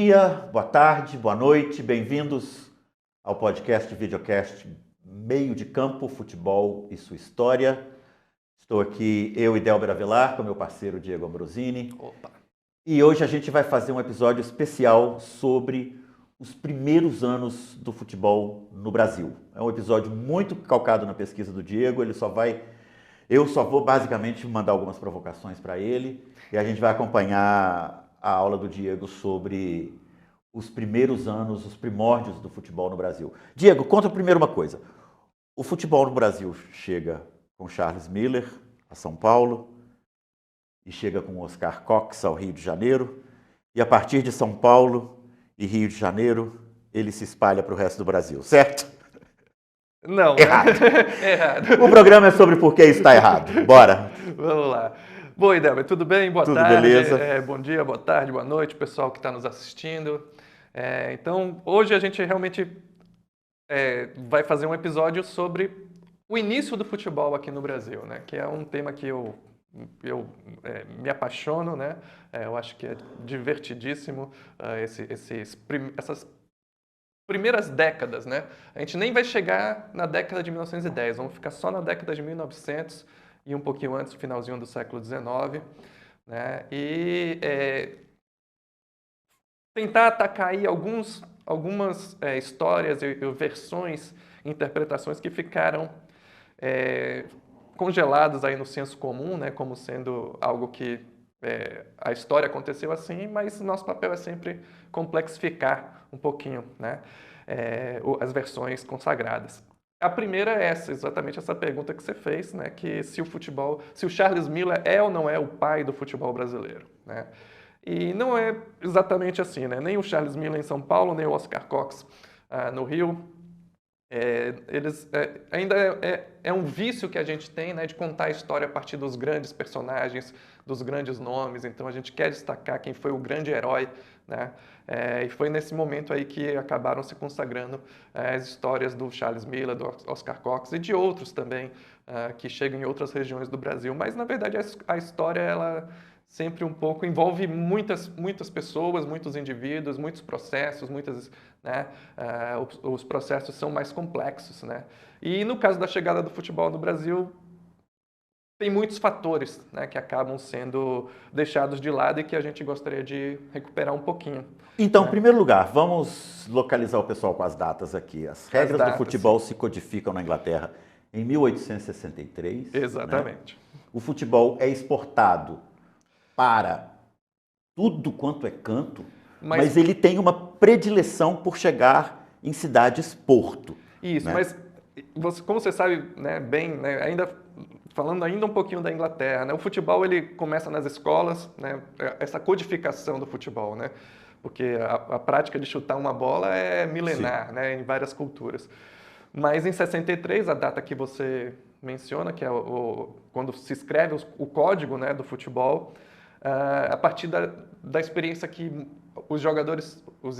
dia, boa tarde, boa noite, bem-vindos ao podcast videocast Meio de Campo, Futebol e Sua História. Estou aqui, eu e Delber Avelar, com meu parceiro Diego Ambrosini. Opa. E hoje a gente vai fazer um episódio especial sobre os primeiros anos do futebol no Brasil. É um episódio muito calcado na pesquisa do Diego, eu só vou basicamente mandar algumas provocações para ele e a gente vai acompanhar a aula do Diego sobre os primeiros anos, os primórdios do futebol no Brasil. Diego, conta primeiro uma coisa. O futebol no Brasil chega com Charles Miller a São Paulo e chega com Oscar Cox ao Rio de Janeiro, e a partir de São Paulo e Rio de Janeiro ele se espalha para o resto do Brasil, certo? Não, Errado. Né? Errado. O programa é sobre por que isso está errado. Bora. Vamos lá. Bom, Delber, tudo bem? Boa Tudo tarde. beleza? Bom dia, boa tarde, boa noite, pessoal que está nos assistindo. Então, hoje a gente realmente vai fazer um episódio sobre o início do futebol aqui no Brasil, né? Que é um tema que eu me apaixono, né? Eu acho que é divertidíssimo essas primeiras décadas, né? A gente nem vai chegar na década de 1910, vamos ficar só na década de 1900 e um pouquinho antes, no finalzinho do século XIX, né? E tentar atacar aí algumas histórias e versões, interpretações que ficaram congeladas aí no senso comum, né? Como sendo algo que a história aconteceu assim, mas nosso papel é sempre complexificar um pouquinho, né? As versões consagradas. A primeira é exatamente essa pergunta que você fez, né? Que se o Charles Miller é ou não é o pai do futebol brasileiro, né? E não é exatamente assim, né? Nem o Charles Miller em São Paulo, nem o Oscar Cox no Rio. Ainda é um vício que a gente tem, né, de contar a história a partir dos grandes personagens, dos grandes nomes. Então a gente quer destacar quem foi o grande herói, né? E foi nesse momento aí que acabaram se consagrando as histórias do Charles Miller, do Oscar Cox e de outros também que chegam em outras regiões do Brasil. Mas na verdade a história ela sempre um pouco envolve muitas pessoas, muitos indivíduos, muitos processos, né? Os processos são mais complexos, né? E no caso da chegada do futebol no Brasil, tem muitos fatores, né, que acabam sendo deixados de lado e que a gente gostaria de recuperar um pouquinho. Então, né? em primeiro lugar, vamos localizar o pessoal com as datas aqui. As regras do futebol se codificam na Inglaterra em 1863. Exatamente. Né? O futebol é exportado para tudo quanto é canto, mas ele tem uma predileção por chegar em cidades-porto. Isso, né? mas como você sabe, né, bem, né, falando ainda um pouquinho da Inglaterra, né, o futebol ele começa nas escolas, né, essa codificação do futebol, né, porque a prática de chutar uma bola é milenar, né, em várias culturas. Mas em 63, a data que você menciona, que é quando se escreve o código, né, do futebol, a partir da experiência que os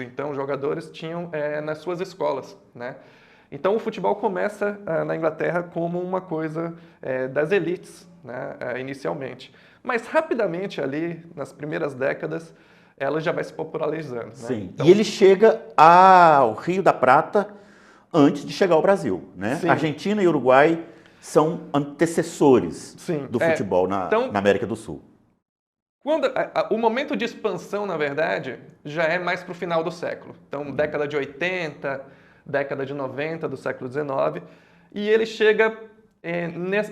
então jogadores tinham nas suas escolas, né? Então o futebol começa na Inglaterra como uma coisa das elites, né, inicialmente. Mas rapidamente ali, nas primeiras décadas, ela já vai se popularizando. Sim, né? Então, e ele chega ao Rio da Prata antes de chegar ao Brasil. Né? Sim. Argentina e Uruguai são antecessores do futebol na América do Sul. O momento de expansão, na verdade, já é mais para o final do século. Então, década de 80, década de 90 do século XIX, e ele chega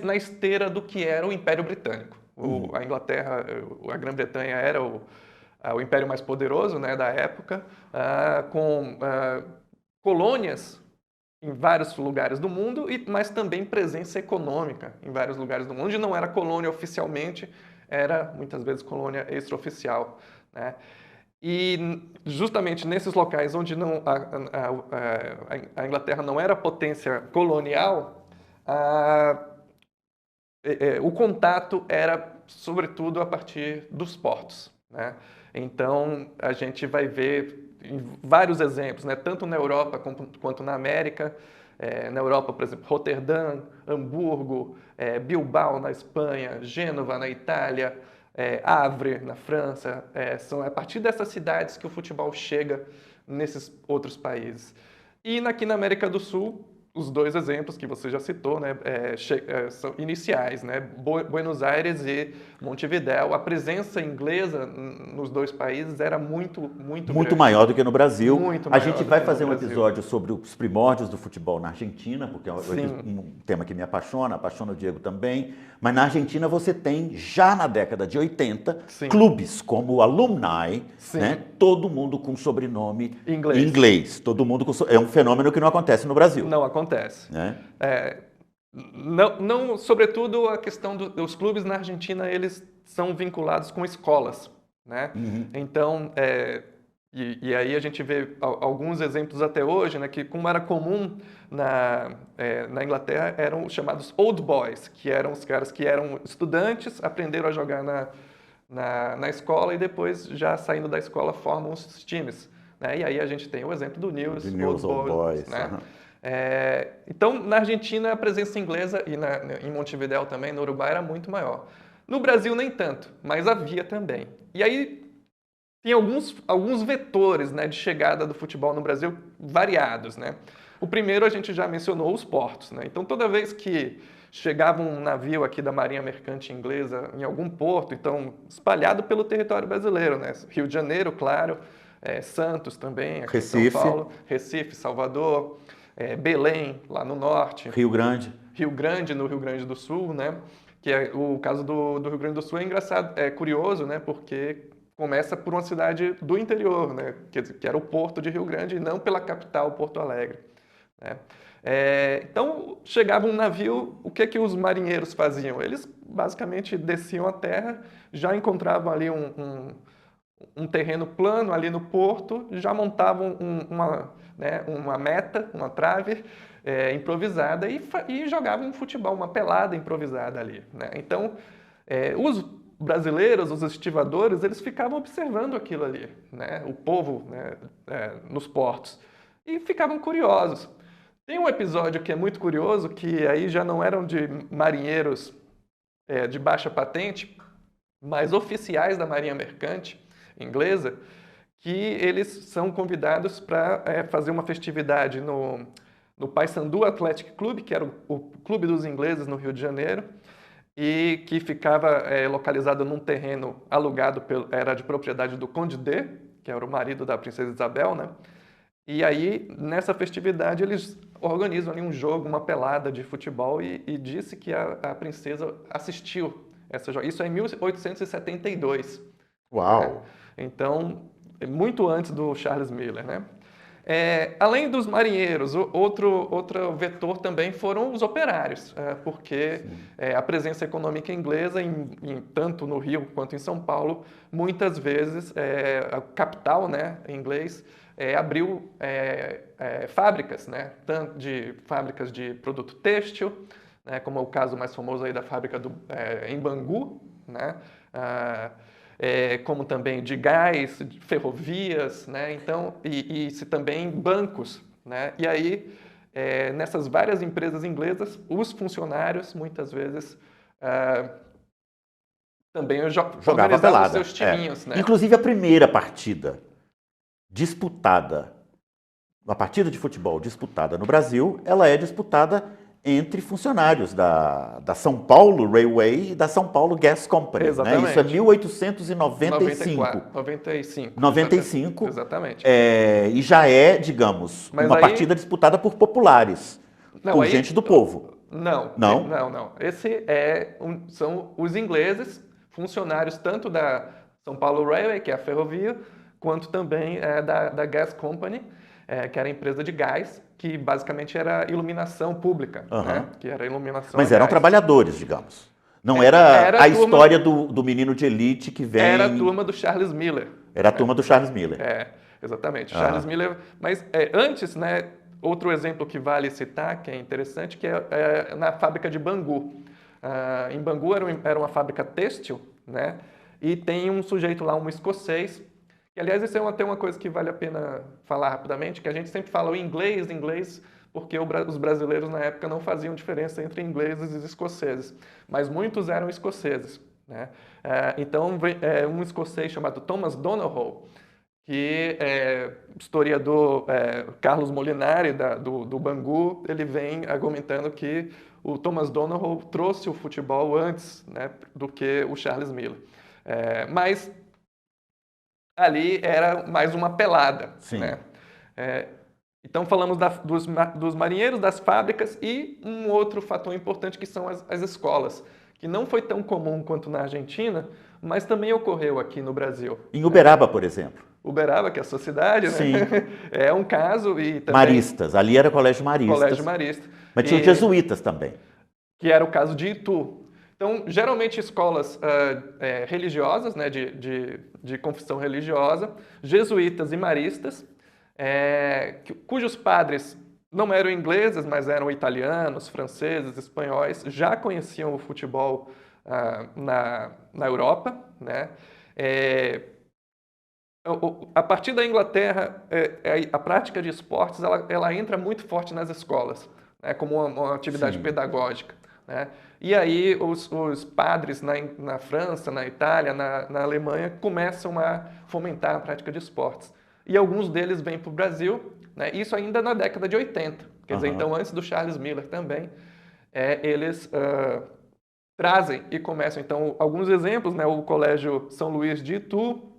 na esteira do que era o Império Britânico. A Inglaterra, a Grã-Bretanha era o império mais poderoso, né, da época, com colônias em vários lugares do mundo, mas também presença econômica em vários lugares do mundo, onde não era colônia oficialmente, era muitas vezes colônia extraoficial, né? E justamente nesses locais onde a Inglaterra não era potência colonial, o contato era sobretudo a partir dos portos, né? Então a gente vai ver vários exemplos, né? Tanto na Europa quanto na América. Na Europa, por exemplo, Roterdã, Hamburgo, Bilbao na Espanha, Gênova na Itália, Havre, na França. São a partir dessas cidades que o futebol chega nesses outros países. E aqui na América do Sul, os dois exemplos que você já citou, né, são iniciais, né, Buenos Aires e Montevidéu. A presença inglesa nos dois países era muito grande. Maior do que no Brasil. Muito A maior gente do vai que no fazer um Brasil. episódio sobre os primórdios do futebol na Argentina, porque é Sim. um tema que me apaixona o Diego também. Mas na Argentina você tem, já na década de 80, Sim. clubes como o Alumni, Sim. né? Todo mundo com sobrenome Inglês. inglês. Todo mundo é um fenômeno que não acontece no Brasil. Não acontece. Né? Não, sobretudo a questão dos clubes na Argentina, eles são vinculados com escolas, né? Uhum. Então, e aí a gente vê alguns exemplos até hoje, né, que como era comum na Inglaterra, eram os chamados old boys, que eram os caras que eram estudantes, aprenderam a jogar na escola e depois, já saindo da escola, formam os times. Né? E aí a gente tem o exemplo do News Old Boys. Né? Uhum. Então, na Argentina, a presença inglesa, e em Montevidéu também, no Uruguai, era muito maior. No Brasil, nem tanto, mas havia também. E aí tem alguns vetores, né, de chegada do futebol no Brasil variados. Né? O primeiro a gente já mencionou, os portos. Né? Então, toda vez que chegava um navio aqui da Marinha Mercante Inglesa em algum porto, então espalhado pelo território brasileiro, né? Rio de Janeiro, claro, Santos também, aqui Recife. em São Paulo, Recife, Salvador, Belém, lá no norte. Rio Grande. Rio Grande, no Rio Grande do Sul, né? Que o caso do Rio Grande do Sul é engraçado, é curioso, né? Porque começa por uma cidade do interior, né? Que era o Porto de Rio Grande e não pela capital, Porto Alegre. Né? Então, chegava um navio, o que os marinheiros faziam? Eles basicamente desciam a terra, já encontravam ali um terreno plano ali no porto, já montavam uma meta, uma trave improvisada e jogavam um futebol, uma pelada improvisada ali. Né? Então, os brasileiros, os estivadores, eles ficavam observando aquilo ali, né? O povo, né, nos portos, e ficavam curiosos. Tem um episódio que é muito curioso, que aí já não eram de marinheiros de baixa patente, mas oficiais da Marinha Mercante Inglesa, que eles são convidados para fazer uma festividade no Paysandu Athletic Club, que era o clube dos ingleses no Rio de Janeiro, e que ficava localizado num terreno alugado, era de propriedade do Conde D, que era o marido da Princesa Isabel, né? E aí, nessa festividade, eles organizam ali um jogo, uma pelada de futebol, e disse que a princesa assistiu essa jogo. Isso é em 1872. Uau! Né? Então, muito antes do Charles Miller, né? Além dos marinheiros, outro vetor também foram os operários, porque a presença econômica inglesa, tanto no Rio quanto em São Paulo, muitas vezes a capital, né, em inglês, abriu fábricas, né, tanto de fábricas de produto têxtil, né, como é o caso mais famoso aí da fábrica em Bangu, né, como também de gás, de ferrovias, né, então, e também bancos. Né, e aí, nessas várias empresas inglesas, os funcionários, muitas vezes, também Jogava pelada. Seus timinhos. Né? Inclusive, a primeira partida disputada, uma partida de futebol disputada no Brasil, ela é disputada entre funcionários da São Paulo Railway e da São Paulo Gas Company. Né? Isso é 1895. 95. Exatamente. E já é, digamos, uma partida disputada por populares, por gente do povo. Não. Esse são os ingleses, funcionários tanto da São Paulo Railway, que é a ferrovia, quanto também da Gas Company, que era a empresa de gás, que basicamente era iluminação pública. Né? Que era iluminação Mas eram trabalhadores, digamos. Não era a história do menino de elite que vem... Era a turma do Charles Miller. Era a turma do Charles Miller. Exatamente. Charles Miller. Mas antes, né, outro exemplo que vale citar, que é interessante, que é na fábrica de Bangu. Em Bangu era uma fábrica têxtil, né? E tem um sujeito lá, um escocês, que, aliás, isso é até uma coisa que vale a pena falar rapidamente, que a gente sempre fala o inglês, porque os brasileiros na época não faziam diferença entre ingleses e escoceses, mas muitos eram escoceses. né? Então, um escocês chamado Thomas Donohoe, que historiador Carlos Molinari, do Bangu, ele vem argumentando que o Thomas Donohoe trouxe o futebol antes, né, do que o Charles Miller. Mas ali era mais uma pelada, Sim. né? Então falamos dos marinheiros, das fábricas e um outro fator importante que são as escolas, que não foi tão comum quanto na Argentina, mas também ocorreu aqui no Brasil. Em Uberaba, por exemplo. Uberaba, que é a sua cidade, Sim. né? É um caso e também... Maristas, ali era colégio maristas. Colégio marista. Mas tinha jesuítas também. Que era o caso de Itu. Então, geralmente escolas religiosas, né, de confissão religiosa, jesuítas e maristas, cujos padres não eram ingleses, mas eram italianos, franceses, espanhóis, já conheciam o futebol na Europa, né? A partir da Inglaterra, a prática de esportes ela entra muito forte nas escolas, né, como uma atividade pedagógica, né? E aí os padres na França, na Itália, na Alemanha começam a fomentar a prática de esportes. E alguns deles vêm para o Brasil, né? Isso ainda na década de 80. Quer dizer, então antes do Charles Miller também, eles trazem e começam. Então, alguns exemplos, né? O Colégio São Luís de Itu,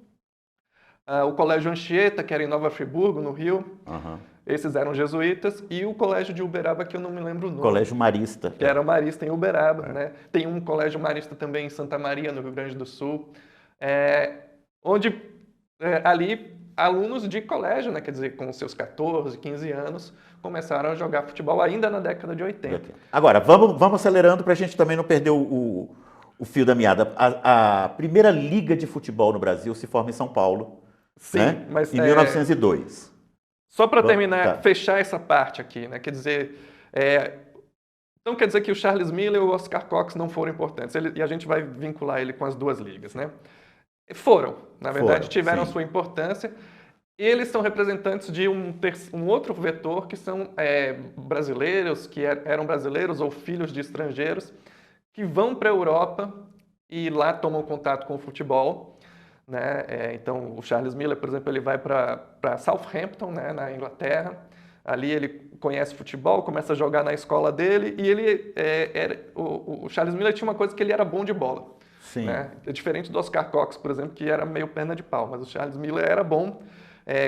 o Colégio Anchieta, que era em Nova Friburgo, no Rio. Esses eram jesuítas. E o Colégio de Uberaba, que eu não me lembro o nome. Colégio Marista. Que era o Marista em Uberaba, né? Tem um Colégio Marista também em Santa Maria, no Rio Grande do Sul. Onde ali alunos de colégio, né? Quer dizer, com seus 14, 15 anos, começaram a jogar futebol ainda na década de 80. Agora, vamos acelerando para a gente também não perder o fio da meada. A primeira liga de futebol no Brasil se forma em São Paulo. Sim, né? mas... Em 1902. Só para terminar, fechar essa parte aqui, né? Quer dizer... Então quer dizer que o Charles Miller e o Oscar Cox não foram importantes. E a gente vai vincular ele com as duas ligas, né? Foram, na verdade, tiveram sua importância. Eles são representantes de um outro vetor, que são brasileiros, que eram brasileiros ou filhos de estrangeiros, que vão para a Europa e lá tomam contato com o futebol, né? Então, o Charles Miller, por exemplo, ele vai para Southampton, né, na Inglaterra. Ali ele conhece futebol, começa a jogar na escola dele e ele o Charles Miller tinha uma coisa que ele era bom de bola. Sim. Né? É diferente do Oscar Cox, por exemplo, que era meio perna de pau, mas o Charles Miller era bom,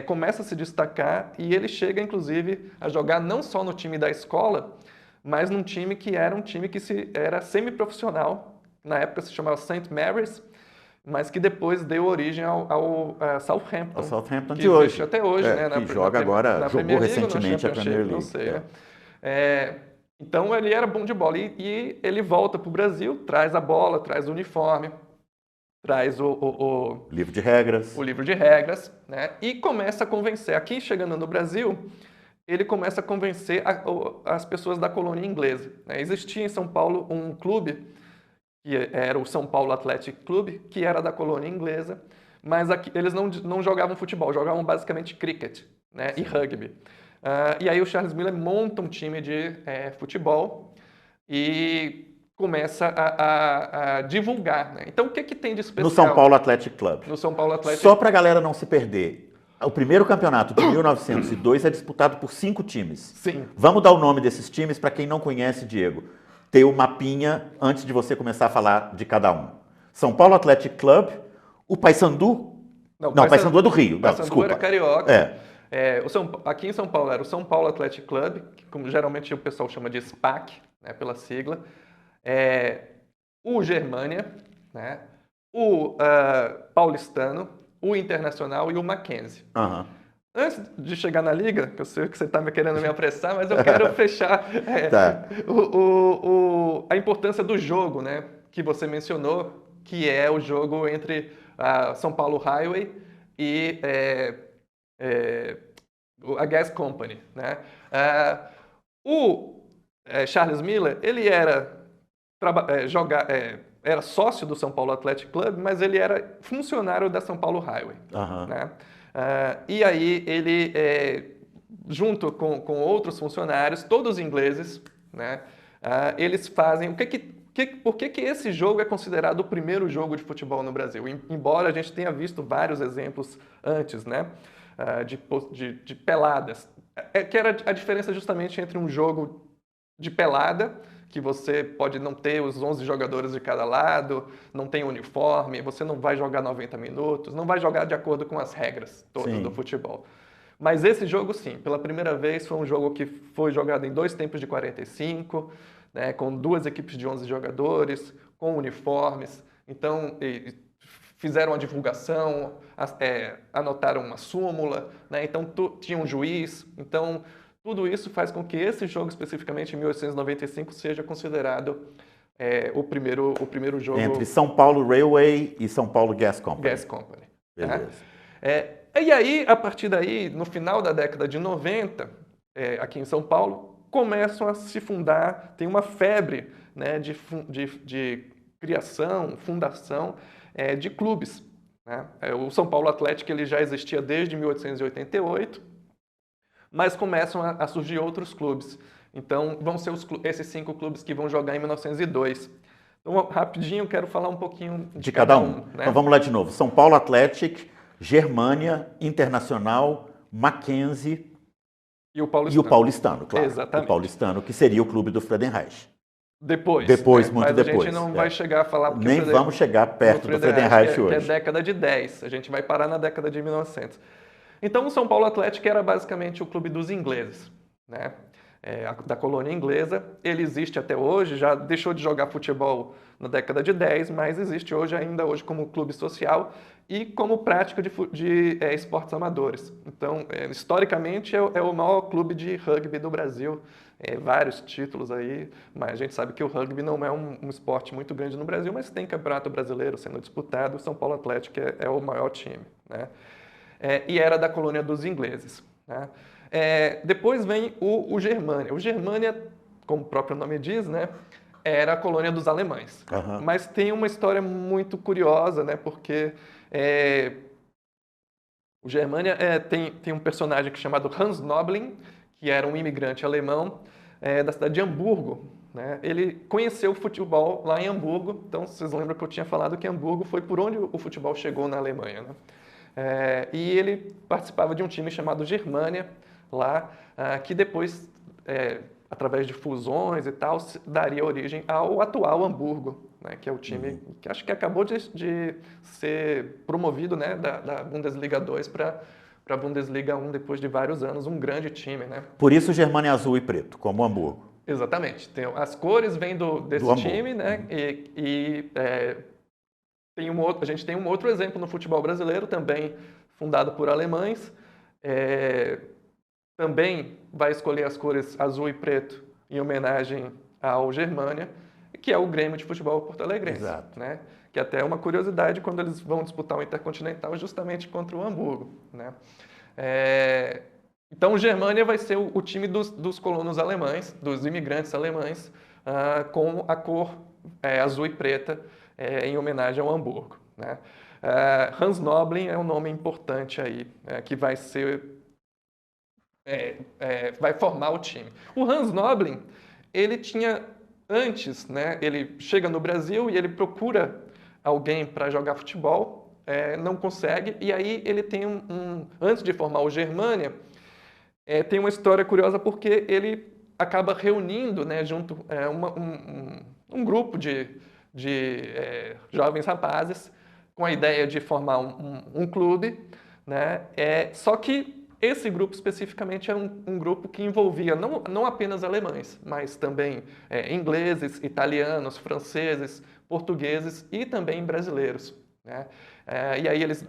começa a se destacar e ele chega, inclusive, a jogar não só no time da escola, mas num time que era um time que era semi-profissional, na época se chamava St. Mary's, mas que depois deu origem ao Southampton. O Southampton que de hoje. Até hoje, né? Que joga agora, jogou recentemente a Premier League. Não sei, né? Então ele era bom de bola e ele volta para o Brasil, traz a bola, traz o uniforme, traz o livro de regras. O livro de regras, né? E começa a convencer. Aqui, chegando no Brasil, ele começa a convencer as pessoas da colônia inglesa, né? Existia em São Paulo um clube, que era o São Paulo Athletic Club, que era da colônia inglesa, mas aqui, eles não jogavam futebol, jogavam basicamente cricket, né? E rugby. E aí o Charles Miller monta um time de futebol e começa a divulgar, né? Então, o que tem de especial? No São Paulo Athletic Club. No São Paulo Athletic. Só para a galera não se perder, o primeiro campeonato de 1902 é disputado por 5 times. Sim. Vamos dar o nome desses times para quem não conhece, Diego. Ter o mapinha antes de você começar a falar de cada um. São Paulo Athletic Club, o Paysandu... Não, Paysandu é do Rio. O Paysandu era carioca. Aqui em São Paulo era o São Paulo Athletic Club, que como geralmente o pessoal chama de SPAC, né, pela sigla. O Germânia, né, o Paulistano, o Internacional e o Mackenzie. Antes de chegar na liga, que eu sei que você está querendo me apressar, mas eu quero fechar a importância do jogo, né, que você mencionou, que é o jogo entre a São Paulo Highway e a Gas Company, né? O Charles Miller, ele era sócio do São Paulo Athletic Club, mas ele era funcionário da São Paulo Highway, né? E aí ele, junto com outros funcionários, todos ingleses, né? Eles fazem... por que esse jogo é considerado o primeiro jogo de futebol no Brasil? Embora a gente tenha visto vários exemplos antes, né? De peladas. Que era a diferença justamente entre um jogo de pelada, que você pode não ter os 11 jogadores de cada lado, não tem uniforme, você não vai jogar 90 minutos, não vai jogar de acordo com as regras todas do futebol. Mas esse jogo, sim, pela primeira vez foi um jogo que foi jogado em 2 tempos de 45, né, com 2 equipes de 11 jogadores, com uniformes. Então, fizeram a divulgação, anotaram uma súmula, né, então tinha um juiz. Então, tudo isso faz com que esse jogo, especificamente em 1895, seja considerado o primeiro jogo... Entre São Paulo Railway e São Paulo Gas Company. Gas Company. Beleza. E aí, a partir daí, no final da década de 90, aqui em São Paulo, começam a se fundar, tem uma febre, né, de criação, fundação de clubes, né? O São Paulo Atlético ele já existia desde 1888, mas começam a surgir outros clubes. Então, vão ser esses 5 clubes que vão jogar em 1902. Então, rapidinho, quero falar um pouquinho de cada um. Né? Então, vamos lá de novo. São Paulo Atlético, Germânia, Internacional, Mackenzie e o Paulistano. E o Paulistano, claro. Exatamente. O Paulistano, que seria o clube do Friedenreich. Depois, muito mas depois. A gente não vai chegar a falar... Nem vamos chegar perto do Friedenreich hoje. Que é década de 10. A gente vai parar na década de 1900. Então, o São Paulo Atlético era basicamente o clube dos ingleses, né? Da colônia inglesa. Ele existe até hoje, já deixou de jogar futebol na década de 10, mas existe ainda hoje como clube social e como prática de esportes amadores. Então, historicamente, é o maior clube de rugby do Brasil. Vários títulos aí, mas a gente sabe que o rugby não é um esporte muito grande no Brasil, mas tem campeonato brasileiro sendo disputado. O São Paulo Atlético é o maior time, né? E era da colônia dos ingleses, né? Depois vem o Germânia. O Germânia, como o próprio nome diz, né, era a colônia dos alemães. Uhum. Mas tem uma história muito curiosa, né, porque o Germânia tem um personagem chamado Hans Noblin, que era um imigrante alemão da cidade de Hamburgo, né? Ele conheceu o futebol lá em Hamburgo. Então, vocês lembram que eu tinha falado que Hamburgo foi por onde o futebol chegou na Alemanha, né? E ele participava de um time chamado Germânia, lá, que depois, através de fusões e tal, daria origem ao atual Hamburgo, né, que é o time que acho que acabou de ser promovido, né, da Bundesliga 2 para a Bundesliga 1 depois de vários anos, um grande time, né? Por isso Germânia é azul e preto, como o Hamburgo. Exatamente. As cores vêm desse time, né? A gente tem um outro exemplo no futebol brasileiro, também fundado por alemães. Também vai escolher as cores azul e preto em homenagem ao Germânia, que é o Grêmio de Futebol Porto-Alegrense. Exato. Né? Que até é uma curiosidade quando eles vão disputar o Intercontinental justamente contra o Hamburgo. Né? Então, o Germânia vai ser o time dos colonos alemães, dos imigrantes alemães, com a cor azul e preta, em homenagem ao Hamburgo. Né? Hans Noblin é um nome importante aí, que vai ser... vai formar o time. O Hans Noblin, ele tinha antes, né, ele chega no Brasil e ele procura alguém para jogar futebol, não consegue, e aí ele tem antes de formar o Germânia, tem uma história curiosa porque ele acaba reunindo, né, junto um grupo de jovens rapazes com a ideia de formar um clube, né, só que esse grupo especificamente é um grupo que envolvia não apenas alemães, mas também ingleses, italianos, franceses, portugueses e também brasileiros. Né? E aí eles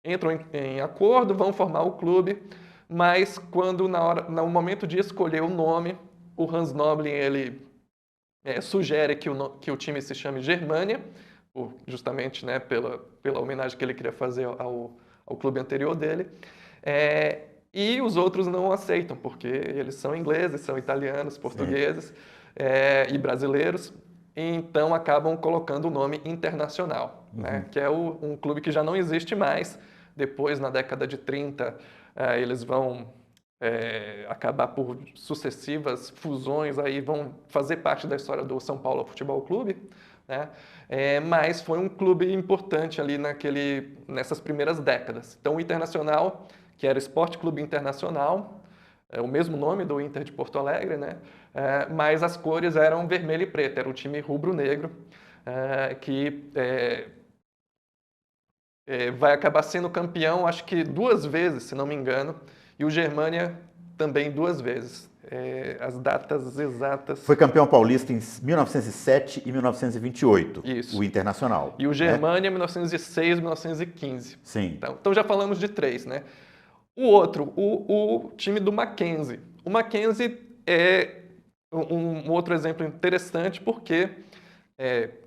entram em acordo, vão formar o clube, mas quando no momento de escolher o nome, o Hans Noblin ele sugere que o time se chame Germânia, justamente, né, pela homenagem que ele queria fazer ao clube anterior dele. E os outros não aceitam, porque eles são ingleses, são italianos, portugueses e brasileiros, então acabam colocando o nome Internacional, né, que é um clube que já não existe mais. Depois, na década de 30, eles vão acabar por sucessivas fusões, aí vão fazer parte da história do São Paulo Futebol Clube, né? Mas foi um clube importante ali nessas primeiras décadas. Então, o Internacional, que era Esporte Clube Internacional, é o mesmo nome do Inter de Porto Alegre, né? Mas as cores eram vermelho e preto, era o time rubro-negro, que vai acabar sendo campeão, acho que 2 vezes, se não me engano, e o Germânia também 2 vezes. As datas exatas... Foi campeão paulista em 1907 e 1928, Isso. o Internacional. E o Germânia, 1906 e 1915. Sim. Então já falamos de 3, né? O outro, o time do Mackenzie. O Mackenzie é um outro exemplo interessante porque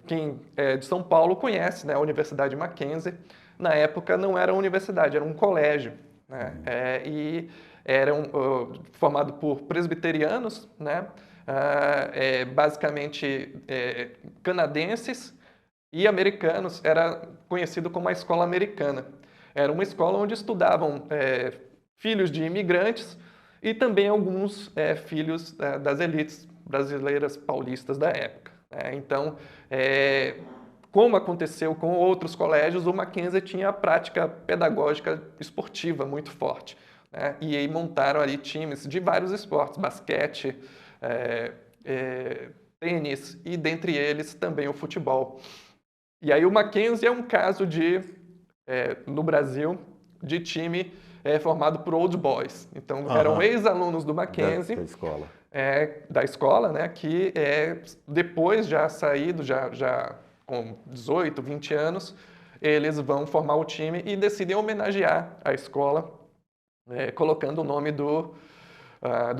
quem é de São Paulo conhece, né, a Universidade Mackenzie. Na época não era uma universidade, era um colégio, né? E era formado por presbiterianos, né? Basicamente canadenses e americanos. Era conhecido como a escola americana. Era uma escola onde estudavam filhos de imigrantes e também alguns filhos das elites brasileiras paulistas da época. Então, como aconteceu com outros colégios, o Mackenzie tinha a prática pedagógica esportiva muito forte, né? E aí montaram ali times de vários esportes, basquete, tênis e, dentre eles, também o futebol. E aí o Mackenzie é um caso no Brasil, de time formado por old boys. Então, eram ex-alunos do Mackenzie, da escola, né, que depois, já saído, já com 18, 20 anos, eles vão formar o time e decidem homenagear a escola, colocando o nome do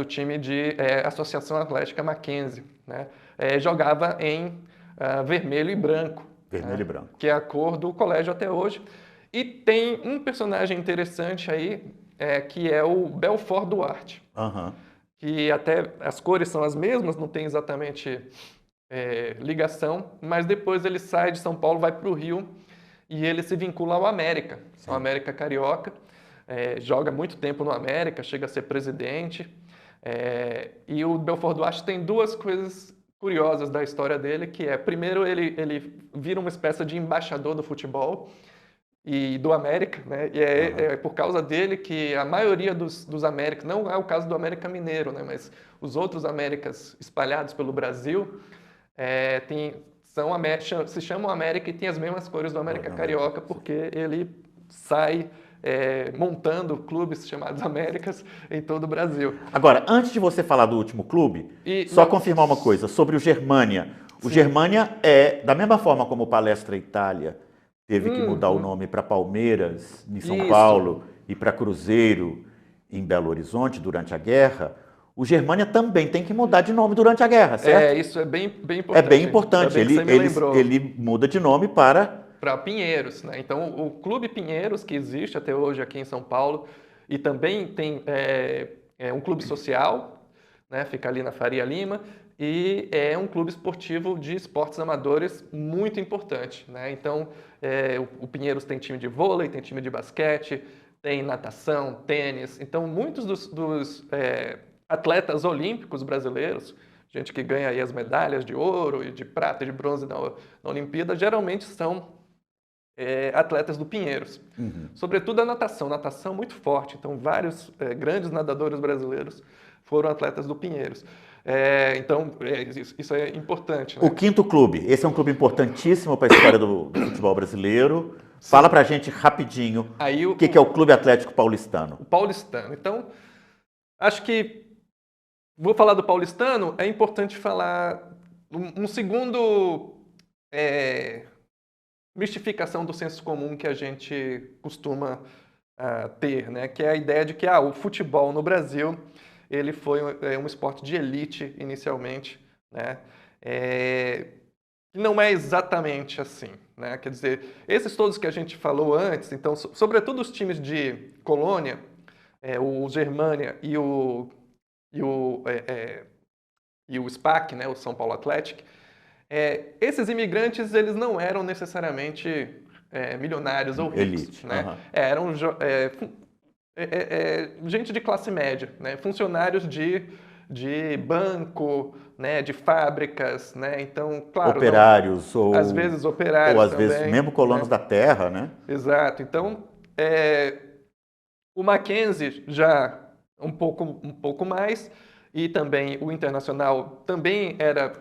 time de Associação Atlética Mackenzie, né? Jogava em vermelho e branco. Vermelho e branco. Que é a cor do colégio até hoje. E tem um personagem interessante aí, que é o Belfort Duarte. Que até as cores são as mesmas, não tem exatamente ligação, mas depois ele sai de São Paulo, vai para o Rio e ele se vincula ao América, ao América Carioca. Joga muito tempo no América, chega a ser presidente. E o Belfort Duarte tem 2 coisas curiosas da história dele, que primeiro, ele vira uma espécie de embaixador do futebol e do América, né? E é por causa dele que a maioria dos Américas, não é o caso do América Mineiro, né? Mas os outros Américas espalhados pelo Brasil se chamam América e tem as mesmas cores do América Carioca, porque ele sai montando clubes chamados Américas em todo o Brasil. Agora, antes de você falar do último clube, confirmar uma coisa sobre o Germânia. O Germânia da mesma forma como o Palestra Itália teve que mudar o nome para Palmeiras, em São Paulo, e para Cruzeiro, em Belo Horizonte, durante a guerra, o Germânia também tem que mudar de nome durante a guerra, certo? Isso é bem importante. É bem importante. Ele muda de nome para Pinheiros, né? Então, o Clube Pinheiros, que existe até hoje aqui em São Paulo, e também tem um clube social, né? Fica ali na Faria Lima, e é um clube esportivo de esportes amadores muito importante, né? Então, o Pinheiros tem time de vôlei, tem time de basquete, tem natação, tênis. Então, muitos dos atletas olímpicos brasileiros, gente que ganha aí as medalhas de ouro e de prata e de bronze na Olimpíada, geralmente são atletas do Pinheiros. Sobretudo a natação. Natação muito forte. Então, vários grandes nadadores brasileiros foram atletas do Pinheiros. Então, isso é importante, né? O quinto clube. Esse é um clube importantíssimo para a história do futebol brasileiro. Sim. Fala pra gente rapidinho o que é o Clube Atlético Paulistano. O Paulistano. Então, acho que vou falar do Paulistano, é importante falar um segundo mistificação do senso comum que a gente costuma ter, né? Que é a ideia de que o futebol no Brasil ele foi um esporte de elite inicialmente, né? Não é exatamente assim, né? Quer dizer, esses todos que a gente falou antes, então, sobretudo os times de colônia, o Germânia e o SPAC, né? O São Paulo Athletic, esses imigrantes eles não eram necessariamente milionários ou ricos, elite, né? Eram gente de classe média, né? Funcionários de banco, né? De fábricas, né? Então, claro, Operários às vezes ou operários às vezes também, mesmo colonos né? da terra, né? Exato. Então, o Mackenzie já um pouco mais, e também o Internacional também era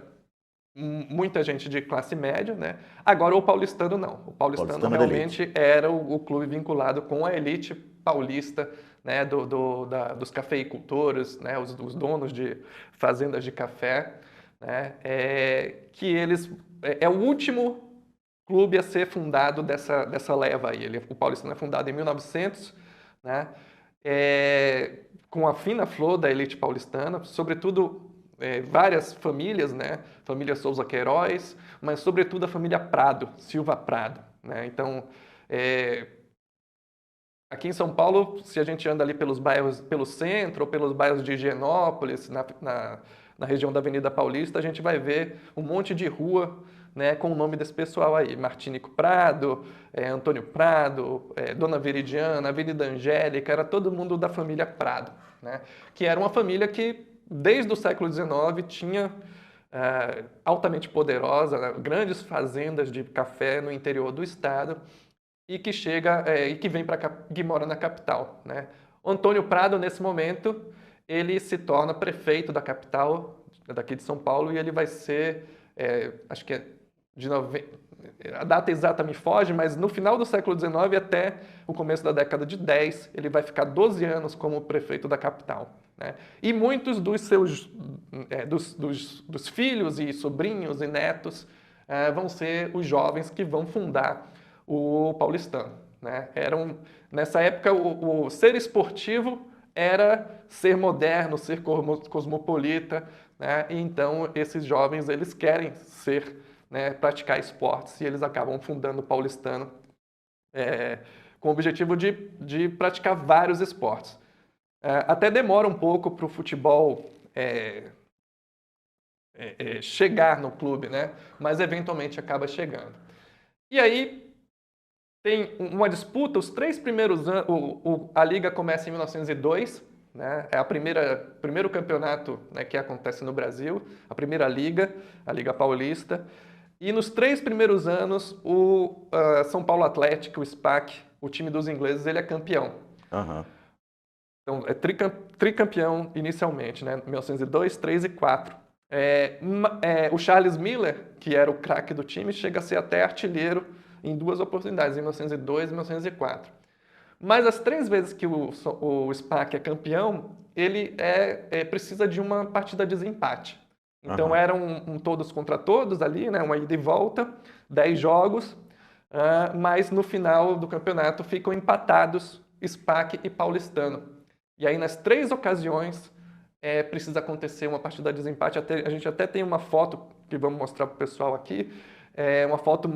muita gente de classe média, né? Agora o paulistano não. O paulistano Paulistano da elite. realmente era o clube vinculado com a elite paulista, né? Dos cafeicultores, né? Os donos de fazendas de café, né? Que eles é o último clube a ser fundado dessa leva aí. O paulistano é fundado em 1900, né? Com a fina flor da elite paulistana, sobretudo várias famílias, né? Família Souza Queiroz, mas sobretudo a família Prado, Silva Prado, né? Então, aqui em São Paulo, se a gente anda ali pelos bairros, pelo centro ou pelos bairros de Higienópolis, na região da Avenida Paulista, a gente vai ver um monte de rua, né, com o nome desse pessoal aí, Martínico Prado, Antônio Prado, Dona Veridiana, Avenida Angélica, era todo mundo da família Prado, né, que era uma família que, desde o século XIX, tinha altamente poderosa, né, grandes fazendas de café no interior do estado, e que chega e que vem que mora na capital, né? O Antônio Prado, nesse momento, ele se torna prefeito da capital, daqui de São Paulo, e ele vai ser, acho que a data exata me foge, mas no final do século XIX até o começo da década de 10, ele vai ficar 12 anos como prefeito da capital, né? E muitos dos seus dos filhos e sobrinhos e netos vão ser os jovens que vão fundar o paulistano, né? Nessa época, o ser esportivo era ser moderno, ser cosmopolita, né? E então, esses jovens, eles querem ser, né, praticar esportes, e eles acabam fundando o paulistano com o objetivo de praticar vários esportes. Até demora um pouco para o futebol chegar no clube, né? Mas eventualmente acaba chegando. E aí, tem uma disputa, os 3 primeiros anos, a liga começa em 1902, né? É primeiro campeonato, né, que acontece no Brasil, a primeira liga, a Liga Paulista. E nos 3 primeiros anos, o São Paulo Atlético, o SPAC, o time dos ingleses, ele é campeão. Uhum. Então, é tricampeão inicialmente, né? 1902, 3 e 4. O Charles Miller, que era o craque do time, chega a ser até artilheiro em 2 oportunidades, em 1902 e 1904. Mas as 3 vezes que o SPAC é campeão, ele precisa de uma partida de desempate. Então era um todos contra todos ali, né, uma ida e volta, 10 jogos, mas no final do campeonato ficam empatados SPAC e Paulistano. E aí nas 3 ocasiões precisa acontecer uma partida de desempate. A gente até tem uma foto que vamos mostrar para o pessoal aqui, uma foto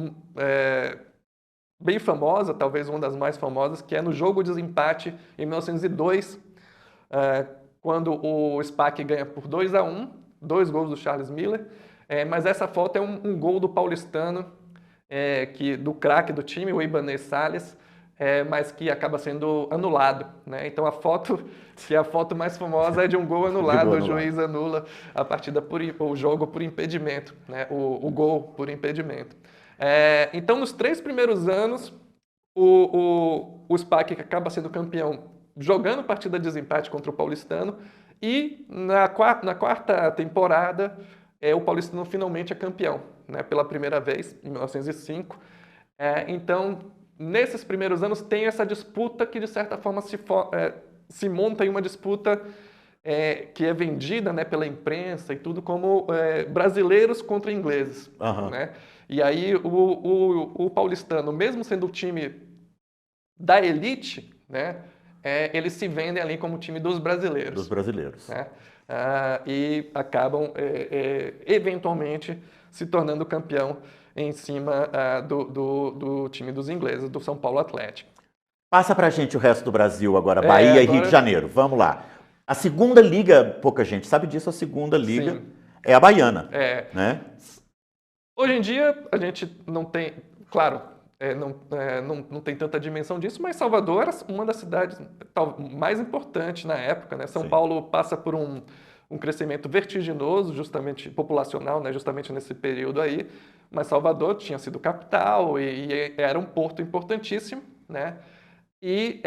bem famosa, talvez uma das mais famosas, que é no jogo de desempate em 1902, quando o SPAC ganha por 2-1, 2 gols do Charles Miller, mas essa foto é um gol do paulistano, do craque do time, o Ibanez Salles, mas que acaba sendo anulado, né? Então a foto mais famosa é de um gol anulado, o juiz anula a partida o jogo por impedimento, né? O gol por impedimento. Então, nos 3 primeiros anos, o SPAC acaba sendo campeão jogando partida de desempate contra o paulistano, e na quarta temporada, o paulistano finalmente é campeão, né, pela primeira vez, em 1905. Então, nesses primeiros anos, tem essa disputa que, de certa forma, se monta em uma disputa que é vendida, né, pela imprensa e tudo como brasileiros contra ingleses. Uhum. Né? E aí o paulistano, mesmo sendo o time da elite, né, eles se vendem ali como time dos brasileiros. Dos brasileiros. Né? E acabam, eventualmente, se tornando campeão em cima do time dos ingleses, do São Paulo Atlético. Passa pra gente o resto do Brasil agora, Bahia e Rio de Janeiro. Vamos lá. A segunda liga, pouca gente sabe disso, a segunda liga Sim. é a baiana. Né? Hoje em dia, a gente não tem... Claro, não tem tanta dimensão disso, mas Salvador era uma das cidades mais importantes na época, né? São Sim. Paulo passa por um crescimento vertiginoso, justamente populacional, né? Justamente nesse período aí, mas Salvador tinha sido capital e era um porto importantíssimo, né? E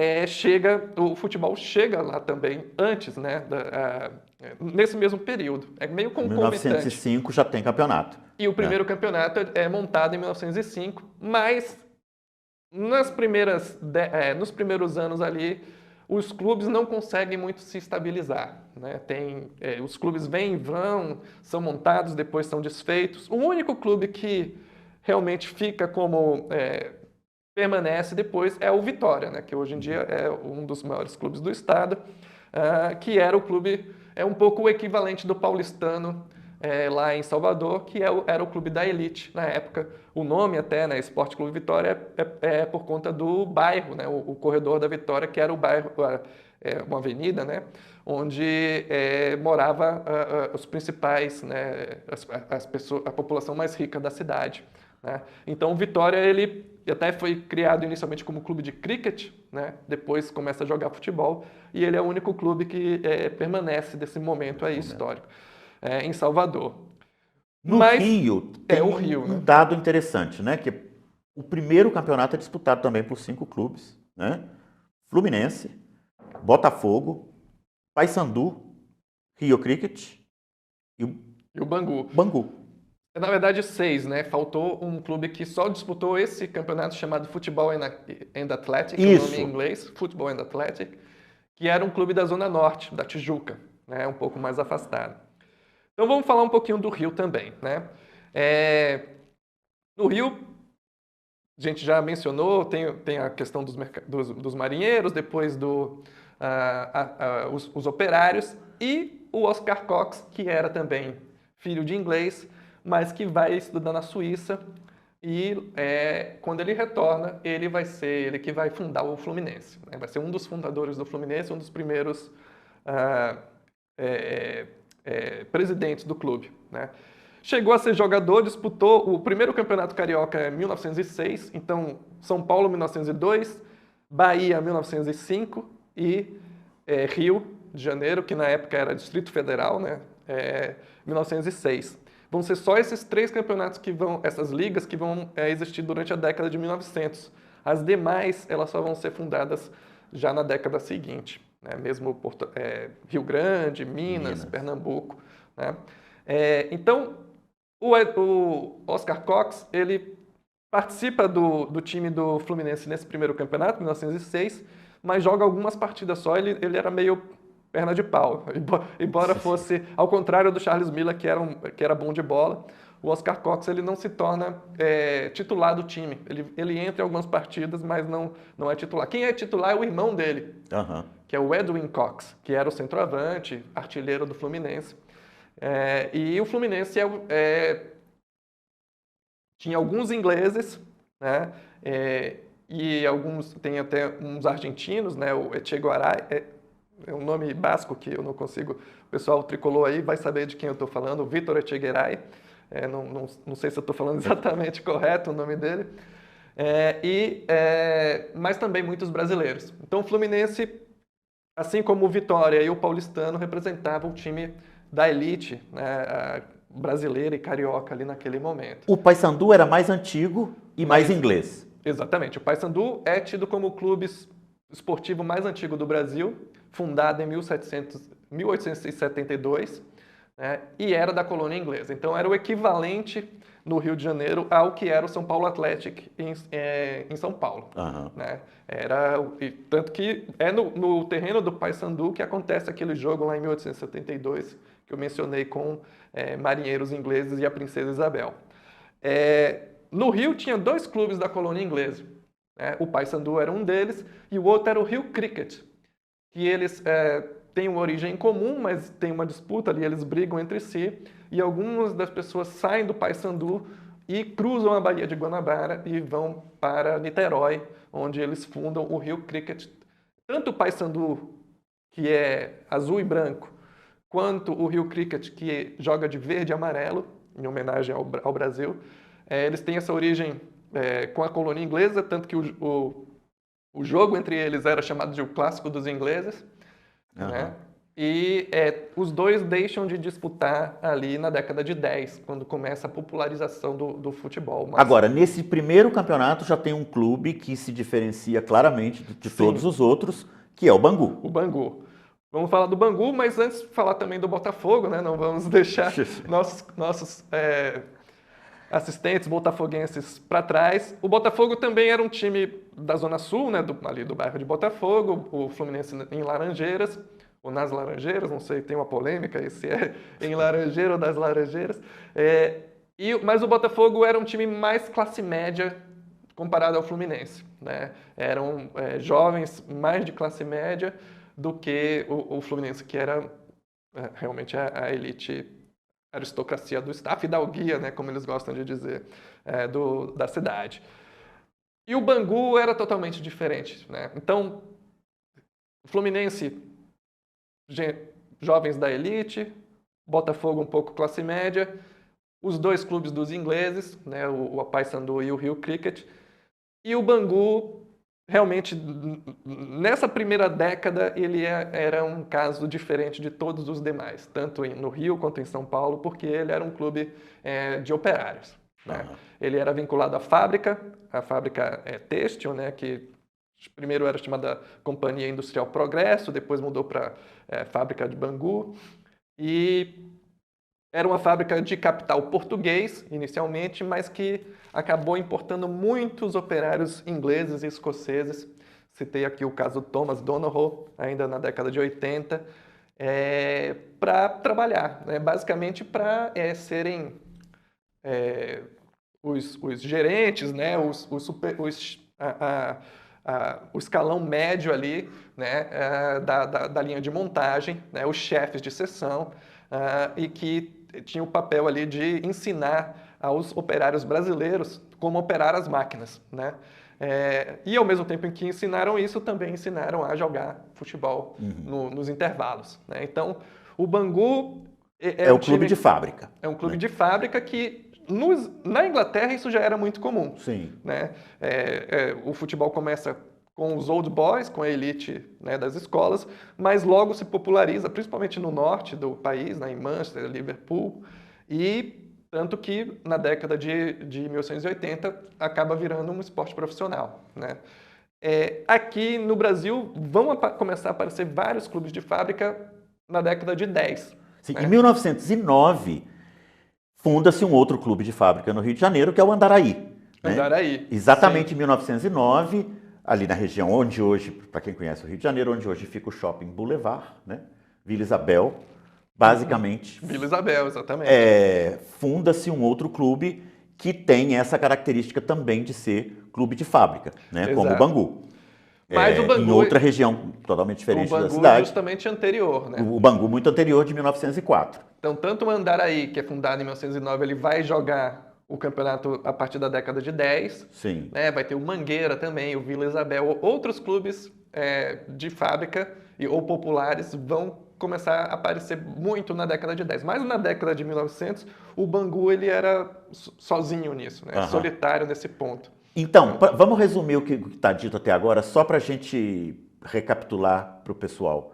o futebol chega lá também antes, né? Nesse mesmo período. É meio Em concomitante. 1905 já tem campeonato. E o primeiro campeonato é montado em 1905, mas nos primeiros anos ali, os clubes não conseguem muito se estabilizar, né? Os clubes vêm e vão, são montados, depois são desfeitos. O único clube que realmente fica permanece depois é o Vitória, né? Que hoje em dia é um dos maiores clubes do estado, que era o clube, um pouco o equivalente do paulistano, lá em Salvador, que era o clube da elite na época. O nome até, né, Esporte Clube Vitória, é por conta do bairro, né, o Corredor da Vitória, que era o bairro, uma avenida, né, onde morava os principais, né, as pessoas, a população mais rica da cidade, né. Então, o Vitória, ele até foi criado inicialmente como clube de cricket, né, depois começa a jogar futebol, e ele é o único clube que permanece desse momento aí histórico. Em Salvador. No Rio tem o Rio, um né? dado interessante, né? Que o primeiro campeonato é disputado também por 5 clubes, né? Fluminense, Botafogo, Paysandu, Rio Cricket e o Bangu. Bangu. Na verdade, 6, né? Faltou um clube que só disputou esse campeonato chamado Football and Athletic, o nome em inglês, Football and Athletic, que era um clube da Zona Norte, da Tijuca, né? Um pouco mais afastado. Então vamos falar um pouquinho do Rio também, né? No Rio, a gente já mencionou, tem a questão dos marinheiros, depois os operários e o Oscar Cox, que era também filho de inglês, mas que vai estudar na Suíça e quando ele retorna, ele vai ser ele que vai fundar o Fluminense, né? Vai ser um dos fundadores do Fluminense, um dos primeiros presidentes do clube, né? Chegou a ser jogador, disputou o primeiro campeonato carioca em 1906, então São Paulo 1902, Bahia 1905 e Rio de Janeiro, que na época era Distrito Federal, né? 1906. Vão ser só esses 3 campeonatos essas ligas que vão existir durante a década de 1900. As demais, elas só vão ser fundadas já na década seguinte, né? Mesmo Rio Grande, Minas, Pernambuco, né? Então, o Oscar Cox, ele participa do time do Fluminense nesse primeiro campeonato, 1906, mas joga algumas partidas só, ele era meio perna de pau, embora fosse ao contrário do Charles Miller, que era bom de bola. O Oscar Cox, ele não se torna titular do time. Ele entra em algumas partidas, mas não é titular. Quem é titular é o irmão dele, que é o Edwin Cox, que era o centroavante, artilheiro do Fluminense. E o Fluminense tinha alguns ingleses, né? E tem até uns argentinos, né? O Echegaray, é um nome basco que eu não consigo. O pessoal tricolor aí vai saber de quem eu estou falando, o Vítor Echegaray. Não sei se eu estou falando exatamente correto o nome dele. Mas também muitos brasileiros. Então o Fluminense, assim como o Vitória e o Paulistano, representavam o time da elite, né, brasileira e carioca ali naquele momento. O Paysandu era mais antigo e mais inglês. Exatamente. O Paysandu é tido como o clube esportivo mais antigo do Brasil, fundado em 1872, né, e era da colônia inglesa. Então era o equivalente no Rio de Janeiro ao que era o São Paulo Athletic em São Paulo. Né? Tanto que é no terreno do Paysandu que acontece aquele jogo lá em 1872, que eu mencionei com marinheiros ingleses e a Princesa Isabel. No Rio tinha 2 clubes da colônia inglesa. Né? O Paysandu era um deles e o outro era o Rio Cricket, que eles têm uma origem em comum, mas tem uma disputa ali, eles brigam entre si, e algumas das pessoas saem do Paysandu e cruzam a Baía de Guanabara e vão para Niterói, onde eles fundam o Rio Cricket. Tanto o Paysandu, que é azul e branco, quanto o Rio Cricket, que joga de verde e amarelo, em homenagem ao Brasil, eles têm essa origem com a colônia inglesa, tanto que o jogo entre eles era chamado de o Clássico dos Ingleses, né? E os dois deixam de disputar ali na década de 10, quando começa a popularização do futebol. Mas... Agora, nesse primeiro campeonato já tem um clube que se diferencia claramente de todos os outros, que é o Bangu. O Bangu. Vamos falar do Bangu, mas antes falar também do Botafogo, né? Não vamos deixar nossos assistentes botafoguenses para trás. O Botafogo também era um time da Zona Sul, né? Ali do bairro de Botafogo, o Fluminense em Laranjeiras, ou nas Laranjeiras, não sei, tem uma polêmica se é em Laranjeira ou das Laranjeiras. Mas o Botafogo era um time mais classe média comparado ao Fluminense, né? Eram jovens mais de classe média do que o Fluminense, que era realmente a elite, a aristocracia do staff e da alguia, né, como eles gostam de dizer, da cidade. E o Bangu era totalmente diferente, né? Então, o Fluminense, jovens da elite, Botafogo um pouco classe média, os dois clubes dos ingleses, né, o Paysandu e o Rio Cricket, e o Bangu, realmente, nessa primeira década, ele era um caso diferente de todos os demais, tanto no Rio quanto em São Paulo, porque ele era um clube de operários, né? Ele era vinculado à fábrica têxtil, né, que primeiro era chamada Companhia Industrial Progresso, depois mudou para Fábrica de Bangu, e era uma fábrica de capital português, inicialmente, mas que acabou importando muitos operários ingleses e escoceses. Citei aqui o caso Thomas Donohoe, ainda na década de 80, para trabalhar, né? Basicamente para serem os gerentes, né? O escalão médio ali, né? Da linha de montagem, né? Os chefes de seção, e que tinha o papel ali de ensinar aos operários brasileiros como operar as máquinas, né? E ao mesmo tempo em que ensinaram isso, também ensinaram a jogar futebol nos intervalos, né? Então, o Bangu é um clube de fábrica. É um clube de fábrica que na Inglaterra isso já era muito comum. Sim. Né? O futebol começa com os old boys, com a elite, né, das escolas, mas logo se populariza, principalmente no norte do país, né, em Manchester, Liverpool, e tanto que na década de 1980 acaba virando um esporte profissional, né? Aqui no Brasil vão começar a aparecer vários clubes de fábrica na década de 10. Sim, né? Em 1909 funda-se um outro clube de fábrica no Rio de Janeiro, que é o Andaraí. Né? Andaraí. Exatamente Sim. Em 1909, ali na região onde hoje, para quem conhece o Rio de Janeiro, onde hoje fica o Shopping Boulevard, né? Vila Isabel, basicamente. Vila Isabel, exatamente. Funda-se um outro clube que tem essa característica também de ser clube de fábrica, né? Como o Bangu. Mas o Bangu, em outra região totalmente diferente da cidade. O Bangu justamente anterior, né? O Bangu muito anterior, de 1904. Então, tanto o Andaraí, que é fundado em 1909, ele vai jogar o campeonato a partir da década de 10. Sim. Né? Vai ter o Mangueira também, o Vila Isabel. Outros clubes de fábrica ou populares vão começar a aparecer muito na década de 10. Mas na década de 1900, o Bangu ele era sozinho nisso, né? Solitário nesse ponto. Então, vamos resumir o que está dito até agora, só para a gente recapitular para o pessoal.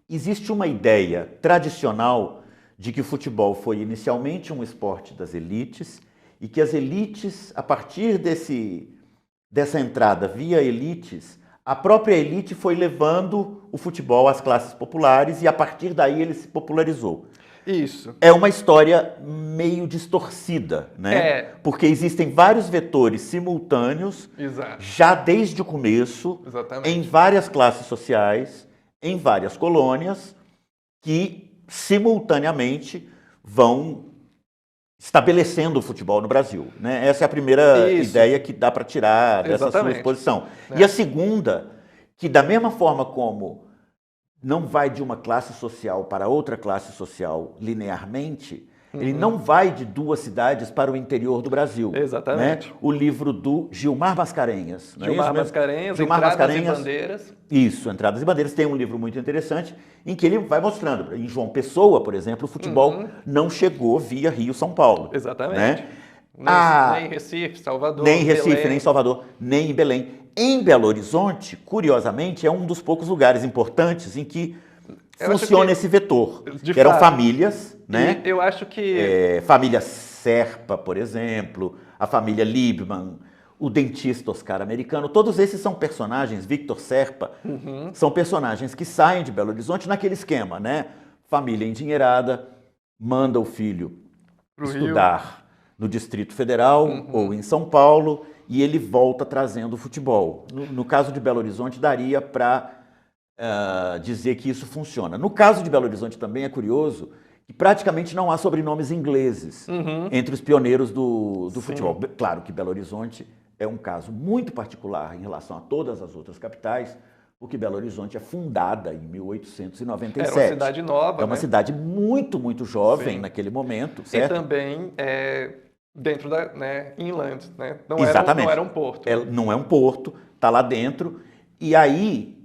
Existe uma ideia tradicional de que o futebol foi inicialmente um esporte das elites e que as elites, a partir dessa entrada via elites, a própria elite foi levando o futebol às classes populares e a partir daí ele se popularizou. Isso. É uma história meio distorcida, né? Porque existem vários vetores simultâneos, já desde o começo, em várias classes sociais, em várias colônias, que simultaneamente vão estabelecendo o futebol no Brasil, né? Essa é a primeira ideia que dá para tirar dessa sua exposição. E a segunda, que da mesma forma como não vai de uma classe social para outra classe social linearmente, ele não vai de duas cidades para o interior do Brasil. Exatamente. Né? O livro do Gilmar Mascarenhas. Gilmar Mascarenhas, Entradas e Bandeiras. Isso, Entradas e Bandeiras. Tem um livro muito interessante em que ele vai mostrando. Em João Pessoa, por exemplo, o futebol não chegou via Rio-São Paulo. Exatamente. Né? Nem Recife, Salvador, nem Recife, Belém. nem Salvador, nem em Belém. Em Belo Horizonte, curiosamente, é um dos poucos lugares importantes em que funciona esse vetor, que eram famílias, né? E eu acho que... família Serpa, por exemplo, a família Liebman, o dentista Oscar Americano, todos esses são personagens, Victor Serpa, são personagens que saem de Belo Horizonte naquele esquema, né? Família endinheirada, manda o filho estudar no Distrito Federal ou em São Paulo e ele volta trazendo o futebol. No caso de Belo Horizonte, daria para dizer que isso funciona. No caso de Belo Horizonte também é curioso que praticamente não há sobrenomes ingleses entre os pioneiros do futebol. Claro que Belo Horizonte é um caso muito particular em relação a todas as outras capitais, porque Belo Horizonte é fundada em 1897. Era uma cidade nova, é uma cidade muito, muito jovem naquele momento, certo? E também dentro da inland, né? Exatamente. Não era um porto. Não é um porto, está lá dentro. E aí,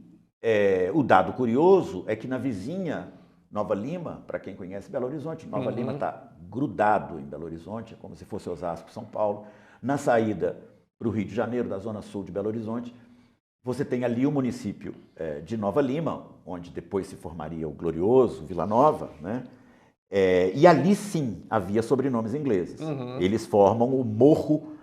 o dado curioso é que na vizinha Nova Lima, para quem conhece Belo Horizonte, Nova Lima está grudado em Belo Horizonte, é como se fosse Osasco, São Paulo. Na saída para o Rio de Janeiro, da zona sul de Belo Horizonte, você tem ali o município de Nova Lima, onde depois se formaria o glorioso Vila Nova, né? E ali sim havia sobrenomes ingleses. Eles formam o Morro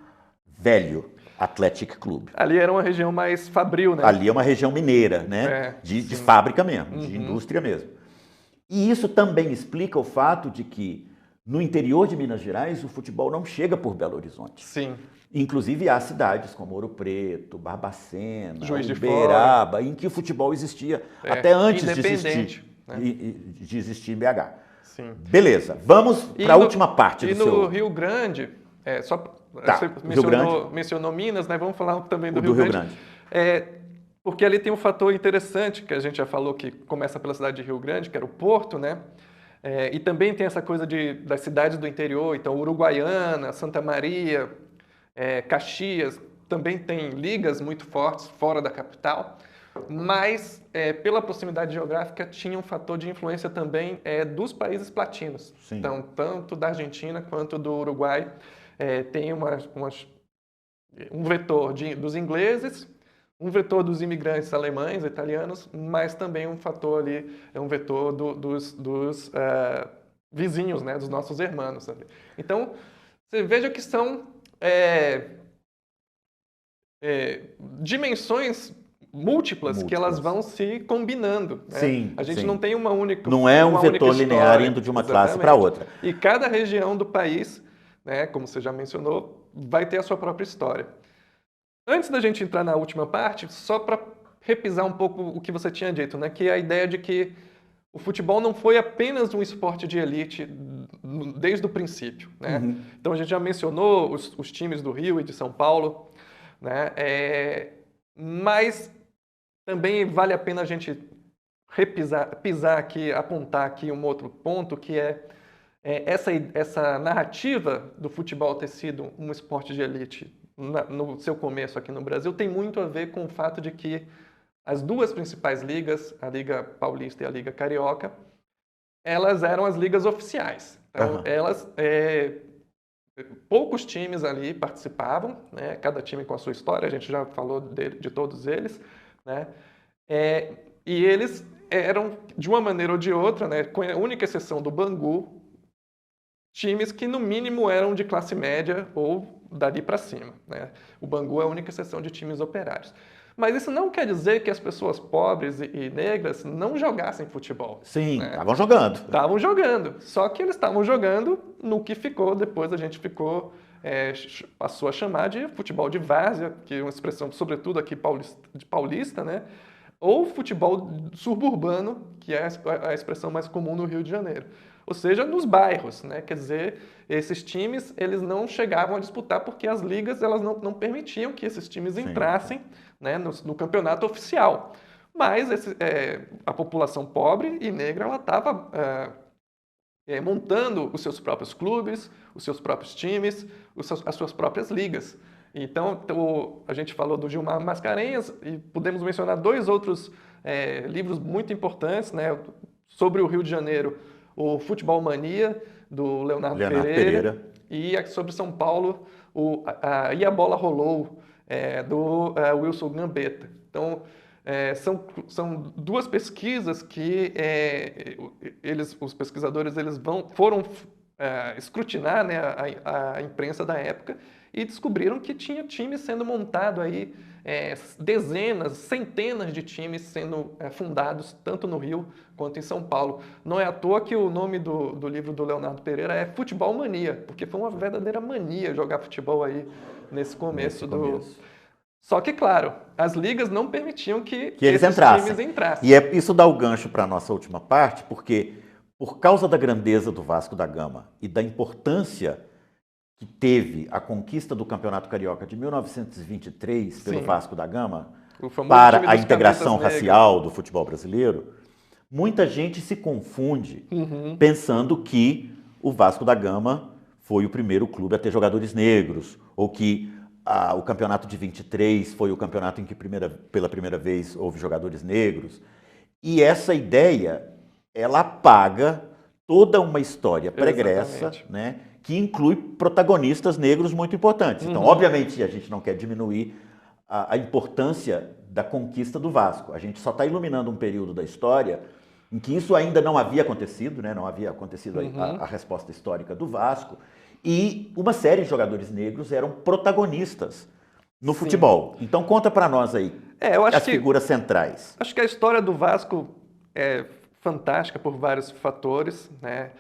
Velho Athletic Club. Ali era uma região mais fabril, né? Ali é uma região mineira, né? De fábrica mesmo, de indústria mesmo. E isso também explica o fato de que no interior de Minas Gerais o futebol não chega por Belo Horizonte. Sim. Inclusive há cidades como Ouro Preto, Barbacena, Juiz de Uberaba, em que o futebol existia até antes de existir, né? de existir em BH. Sim. Beleza, vamos para a última parte do seu... E no Rio Grande, você mencionou Minas, né? Vamos falar também do Rio Grande. Porque ali tem um fator interessante, que a gente já falou que começa pela cidade de Rio Grande, que era o Porto, né? E também tem essa coisa das cidades do interior, então Uruguaiana, Santa Maria, Caxias, também tem ligas muito fortes fora da capital, mas pela proximidade geográfica tinha um fator de influência também dos países latinos. Sim. Então, tanto da Argentina quanto do Uruguai tem um vetor dos ingleses, um vetor dos imigrantes alemães, italianos, mas também um fator ali, um vetor dos vizinhos, né, dos nossos irmãos. Ali. Então, você veja que são dimensões múltiplas que elas vão se combinando. Né? Sim, a gente não tem uma única não é um vetor linear indo de uma classe para outra. E cada região do país, né, como você já mencionou, vai ter a sua própria história. Antes da gente entrar na última parte, só para repisar um pouco o que você tinha dito, né, que é a ideia de que o futebol não foi apenas um esporte de elite desde o princípio. Né? Então a gente já mencionou os times do Rio e de São Paulo, né? Mas também vale a pena a gente pisar aqui, apontar aqui um outro ponto, que essa narrativa do futebol ter sido um esporte de elite no seu começo aqui no Brasil tem muito a ver com o fato de que as duas principais ligas, a Liga Paulista e a Liga Carioca, elas eram as ligas oficiais. Então, poucos times ali participavam, né? Cada time com a sua história, a gente já falou de todos eles, né? E eles eram, de uma maneira ou de outra, né, com a única exceção do Bangu, times que no mínimo eram de classe média ou dali para cima. Né? O Bangu é a única exceção de times operários. Mas isso não quer dizer que as pessoas pobres e negras não jogassem futebol. Sim, estavam jogando. Estavam jogando. Só que eles estavam jogando no que ficou, depois a gente passou a chamar de futebol de várzea, que é uma expressão, sobretudo aqui paulista, né? Ou futebol suburbano, que é a expressão mais comum no Rio de Janeiro. Ou seja, nos bairros, né? Quer dizer, esses times eles não chegavam a disputar porque as ligas elas não permitiam que esses times entrassem, né, no campeonato oficial. Mas a população pobre e negra ela estava montando os seus próprios clubes, os seus próprios times, as suas próprias ligas. Então, a gente falou do Gilmar Mascarenhas e podemos mencionar dois outros livros muito importantes, né, sobre o Rio de Janeiro. O Futebol Mania, do Leonardo Pereira, e sobre São Paulo, E a Bola Rolou, do Wilson Gambetta. Então, são duas pesquisas que os pesquisadores foram escrutinar, né, a imprensa da época e descobriram que tinha times sendo montado aí, dezenas, centenas de times sendo fundados tanto no Rio quanto em São Paulo. Não é à toa que o nome do livro do Leonardo Pereira é Futebol Mania, porque foi uma verdadeira mania jogar futebol aí nesse começo. Só que, claro, as ligas não permitiam que eles esses times entrassem. E isso dá o gancho para a nossa última parte, porque por causa da grandeza do Vasco da Gama e da importância que teve a conquista do Campeonato Carioca de 1923 pelo Vasco da Gama para a integração racial do futebol brasileiro, muita gente se confunde pensando que o Vasco da Gama foi o primeiro clube a ter jogadores negros, ou que o campeonato de 23 foi o campeonato em que pela primeira vez houve jogadores negros. E essa ideia, ela apaga toda uma história pregressa, né, que inclui protagonistas negros muito importantes. Então, obviamente, a gente não quer diminuir a importância da conquista do Vasco. A gente só está iluminando um período da história em que isso ainda não havia acontecido, né, não havia acontecido a resposta histórica do Vasco, e uma série de jogadores negros eram protagonistas no futebol. Então, conta para nós aí as figuras centrais. Acho que a história do Vasco é fantástica por vários fatores, né?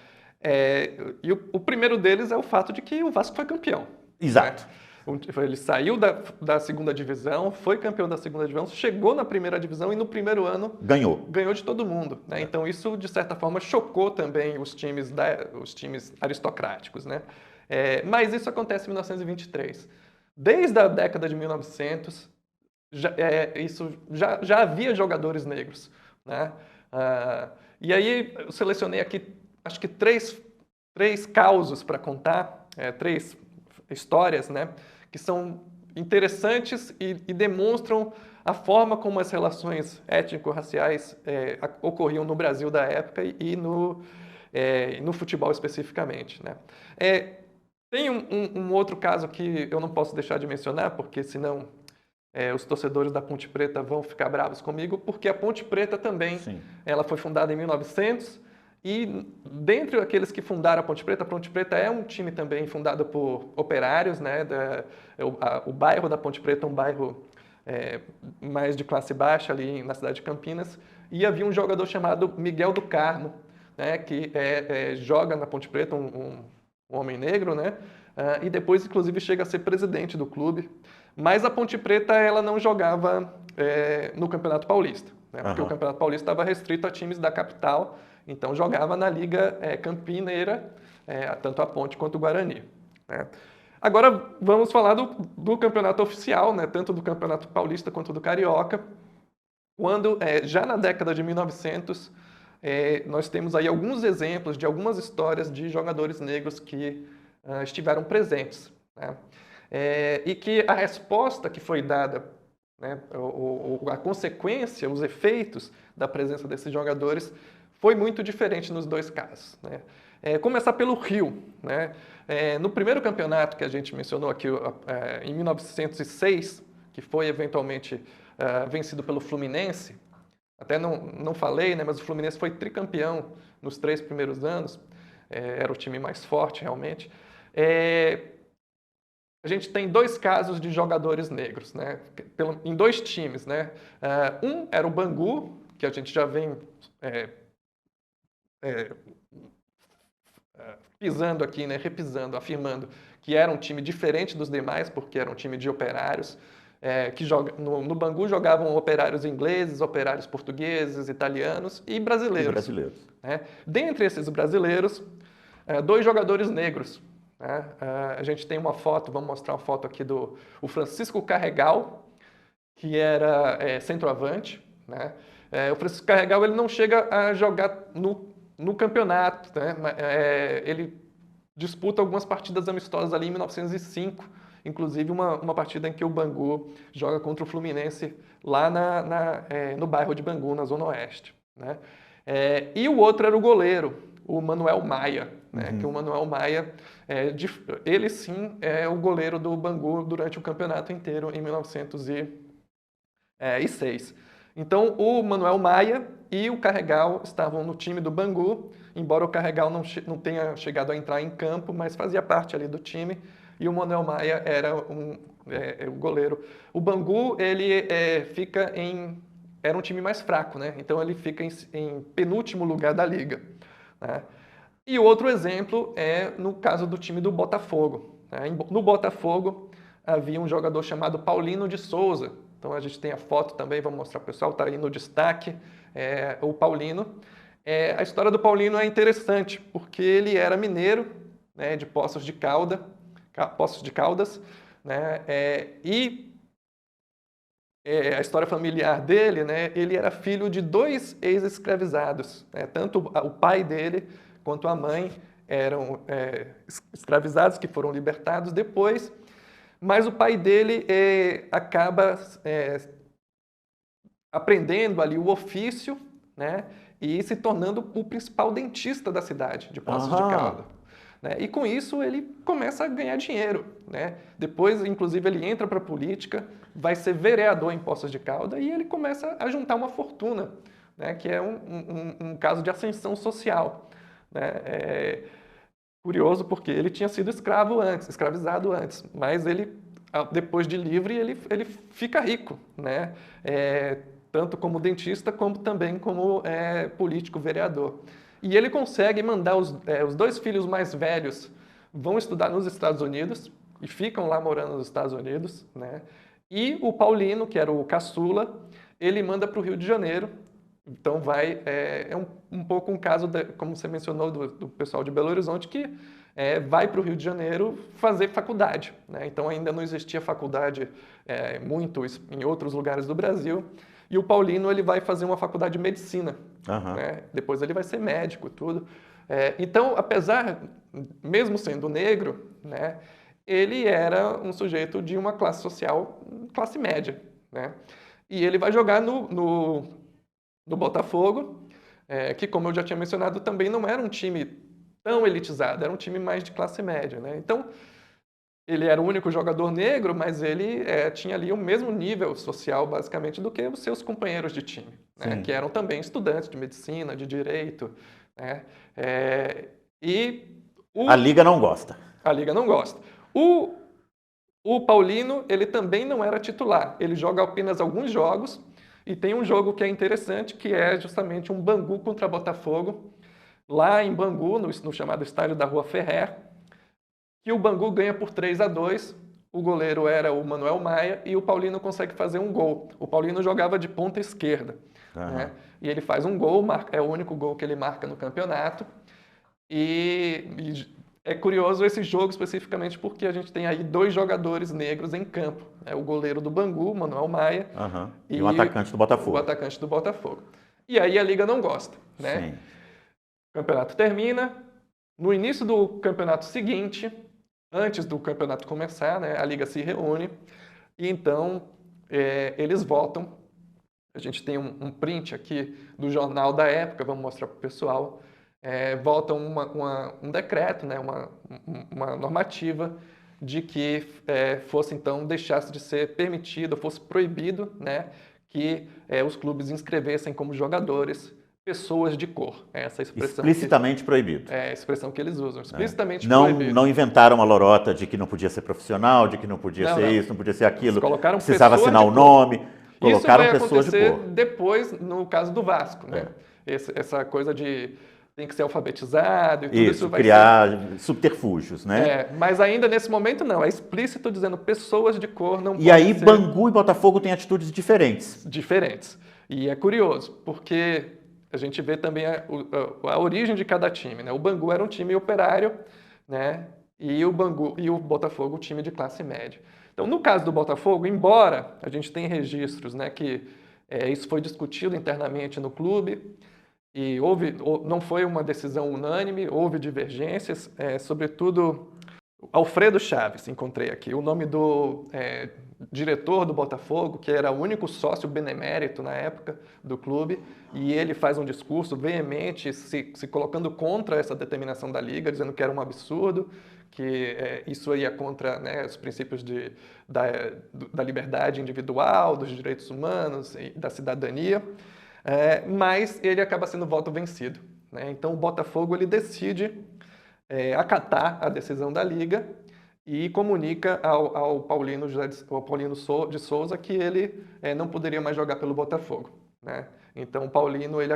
E o primeiro deles é o fato de que o Vasco foi campeão. Exato. Né? Ele saiu da segunda divisão, foi campeão da segunda divisão, chegou na primeira divisão e no primeiro ano ganhou de todo mundo. Né? Então isso, de certa forma, chocou também os times aristocráticos. Né? Mas isso acontece em 1923. Desde a década de 1900, já havia jogadores negros. Né? E aí eu selecionei aqui, acho que três causos para contar, três histórias, né, que são interessantes e demonstram a forma como as relações étnico-raciais ocorriam no Brasil da época e no futebol especificamente. Né. Tem um outro caso que eu não posso deixar de mencionar, porque senão os torcedores da Ponte Preta vão ficar bravos comigo, porque a Ponte Preta também, ela foi fundada em 1900, e dentre aqueles que fundaram a Ponte Preta é um time também fundado por operários, né? O bairro da Ponte Preta é um bairro mais de classe baixa ali na cidade de Campinas, e havia um jogador chamado Miguel do Carmo, né? Que joga na Ponte Preta, um homem negro, né? E depois, inclusive, chega a ser presidente do clube. Mas a Ponte Preta ela não jogava no Campeonato Paulista, né? Porque o Campeonato Paulista estava restrito a times da capital, então jogava na Liga Campineira, tanto a Ponte quanto o Guarani. Né? Agora vamos falar do campeonato oficial, né? Tanto do Campeonato Paulista quanto do Carioca, quando já na década de 1900 nós temos aí alguns exemplos de algumas histórias de jogadores negros que estiveram presentes. Né? E que a resposta que foi dada, né, a consequência, os efeitos da presença desses jogadores foi muito diferente nos dois casos. Né? Começar pelo Rio. Né? No primeiro campeonato que a gente mencionou aqui, em 1906, que foi eventualmente vencido pelo Fluminense, até não falei, né, mas o Fluminense foi tricampeão nos 3 primeiros anos, era o time mais forte realmente. A gente tem 2 casos de jogadores negros, né? Em 2 times. Né? Um era o Bangu, que a gente já vem pisando aqui, né? Repisando, afirmando que era um time diferente dos demais, porque era um time de operários, que no Bangu jogavam operários ingleses, operários portugueses, italianos e brasileiros. Né? Dentre esses brasileiros, 2 jogadores negros. Né? A gente tem uma foto, vamos mostrar uma foto aqui do Francisco Carregal, que era centroavante. Né? O Francisco Carregal ele não chega a jogar no campeonato. Né? Ele disputa algumas partidas amistosas ali em 1905, inclusive uma partida em que o Bangu joga contra o Fluminense lá no bairro de Bangu, na Zona Oeste. Né? E o outro era o goleiro, o Manuel Maia. né? Que o Manuel Maia, ele sim é o goleiro do Bangu durante o campeonato inteiro em 1906. Então, o Manuel Maia e o Carregal estavam no time do Bangu, embora o Carregal não tenha chegado a entrar em campo, mas fazia parte ali do time, e o Manuel Maia era o goleiro. O Bangu, ele era um time mais fraco, né? Então ele fica em penúltimo lugar da liga, né? E outro exemplo é no caso do time do Botafogo, né? No Botafogo havia um jogador chamado Paulino de Souza. Então a gente tem a foto também, vamos mostrar para o pessoal, está aí no destaque, o Paulino. A história do Paulino é interessante, porque ele era mineiro, né, de Poços de Caldas, né, a história familiar dele, né, ele era filho de 2 ex-escravizados, né, tanto o pai dele quanto a mãe eram escravizados que foram libertados depois, mas o pai dele acaba aprendendo ali o ofício, né, e se tornando o principal dentista da cidade de Poços de Caldas. Né? E com isso ele começa a ganhar dinheiro. Né? Depois, inclusive, ele entra para a política, vai ser vereador em Poços de Caldas e ele começa a juntar uma fortuna, né? Que é um caso de ascensão social. Né? Curioso porque ele tinha sido escravizado antes, mas ele, depois de livre, ele fica rico, né? Tanto como dentista, como também como político, vereador. E ele consegue mandar os 2 filhos mais velhos vão estudar nos Estados Unidos e ficam lá morando nos Estados Unidos, né? E o Paulino, que era o caçula, ele manda para o Rio de Janeiro. Então um pouco um caso, como você mencionou, do pessoal de Belo Horizonte, que vai para o Rio de Janeiro fazer faculdade. Né? Então ainda não existia faculdade muito em outros lugares do Brasil. E o Paulino ele vai fazer uma faculdade de medicina. Né? Depois ele vai ser médico, tudo. Então, mesmo sendo negro, né, ele era um sujeito de uma classe social, classe média. Né? E ele vai jogar no Botafogo, que, como eu já tinha mencionado, também não era um time tão elitizado, era um time mais de classe média. Né? Então, ele era o único jogador negro, mas ele tinha ali o mesmo nível social, basicamente, do que os seus companheiros de time, né? Que eram também estudantes de medicina, de direito. Né? A Liga não gosta. A Liga não gosta. O Paulino, ele também não era titular. Ele joga apenas alguns jogos, e tem um jogo que é interessante, que é justamente um Bangu contra Botafogo, lá em Bangu, no chamado Estádio da Rua Ferrer, que o Bangu ganha por 3-2, o goleiro era o Manuel Maia e o Paulino consegue fazer um gol. O Paulino jogava de ponta esquerda, né? E ele faz um gol, é o único gol que ele marca no campeonato. E é curioso esse jogo especificamente porque a gente tem aí 2 jogadores negros em campo. O goleiro do Bangu, Manuel Maia, e o atacante do Botafogo. O atacante do Botafogo. E aí a Liga não gosta, né? Sim. O campeonato termina. No início do campeonato seguinte, antes do campeonato começar, né, a Liga se reúne e então eles votam. A gente tem um print aqui do jornal da época, vamos mostrar para o pessoal. Votam um decreto, né, uma normativa de que fosse então deixasse de ser permitido, fosse proibido, né, que os clubes inscrevessem como jogadores pessoas de cor. Essa expressão explicitamente proibido. É a expressão que eles usam, explicitamente proibido. Não inventaram uma lorota de que não podia ser profissional, de que não podia ser isso, não podia ser aquilo. Eles colocaram precisava assinar o nome. Colocaram pessoas de cor. Isso vai acontecer depois, no caso do Vasco. Né? Essa coisa de tem que ser alfabetizado e tudo isso vai criar subterfúgios, né? Mas ainda nesse momento não, é explícito dizendo pessoas de cor não podem ser... E aí Bangu e Botafogo têm atitudes diferentes. Diferentes. E é curioso, porque a gente vê também a origem de cada time. Né? O Bangu era um time operário, né? E o Botafogo um time de classe média. Então, no caso do Botafogo, embora a gente tenha registros, né, que isso foi discutido internamente no clube, e não foi uma decisão unânime, houve divergências, sobretudo Alfredo Chaves, encontrei aqui. O nome do diretor do Botafogo, que era o único sócio benemérito na época do clube, e ele faz um discurso veemente, se colocando contra essa determinação da Liga, dizendo que era um absurdo, que isso ia contra, né, os princípios da liberdade individual, dos direitos humanos e da cidadania, mas ele acaba sendo voto vencido, né? Então o Botafogo ele decide acatar a decisão da Liga e comunica ao Paulino de Souza que ele não poderia mais jogar pelo Botafogo, né? Então o Paulino ele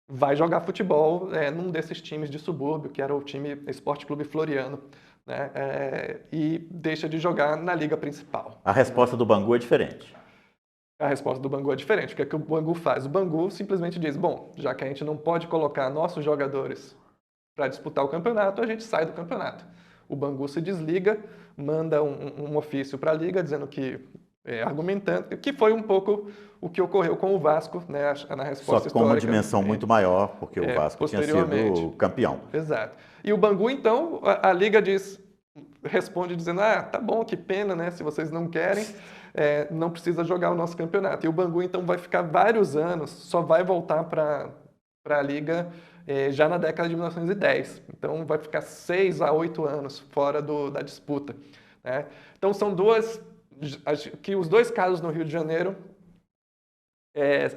vai jogar futebol num desses times de subúrbio, que era o time Esporte Clube Floriano, né? E deixa de jogar na liga principal. A resposta do Bangu é diferente. A resposta do Bangu é diferente. O que é que o Bangu faz? O Bangu simplesmente diz, bom, já que a gente não pode colocar nossos jogadores para disputar o campeonato, a gente sai do campeonato. O Bangu se desliga, manda um ofício para a Liga dizendo que, argumentando, que foi um pouco o que ocorreu com o Vasco, né, na resposta histórica. Só com uma dimensão muito maior, porque o Vasco tinha sido campeão. Exato. E o Bangu, então, a Liga responde dizendo, tá bom, que pena, né, se vocês não querem, não precisa jogar o nosso campeonato. E o Bangu, então, vai ficar vários anos, só vai voltar para a Liga já na década de 1910. Então, vai ficar 6 a 8 anos fora da disputa, né? Então, são que os dois casos no Rio de Janeiro,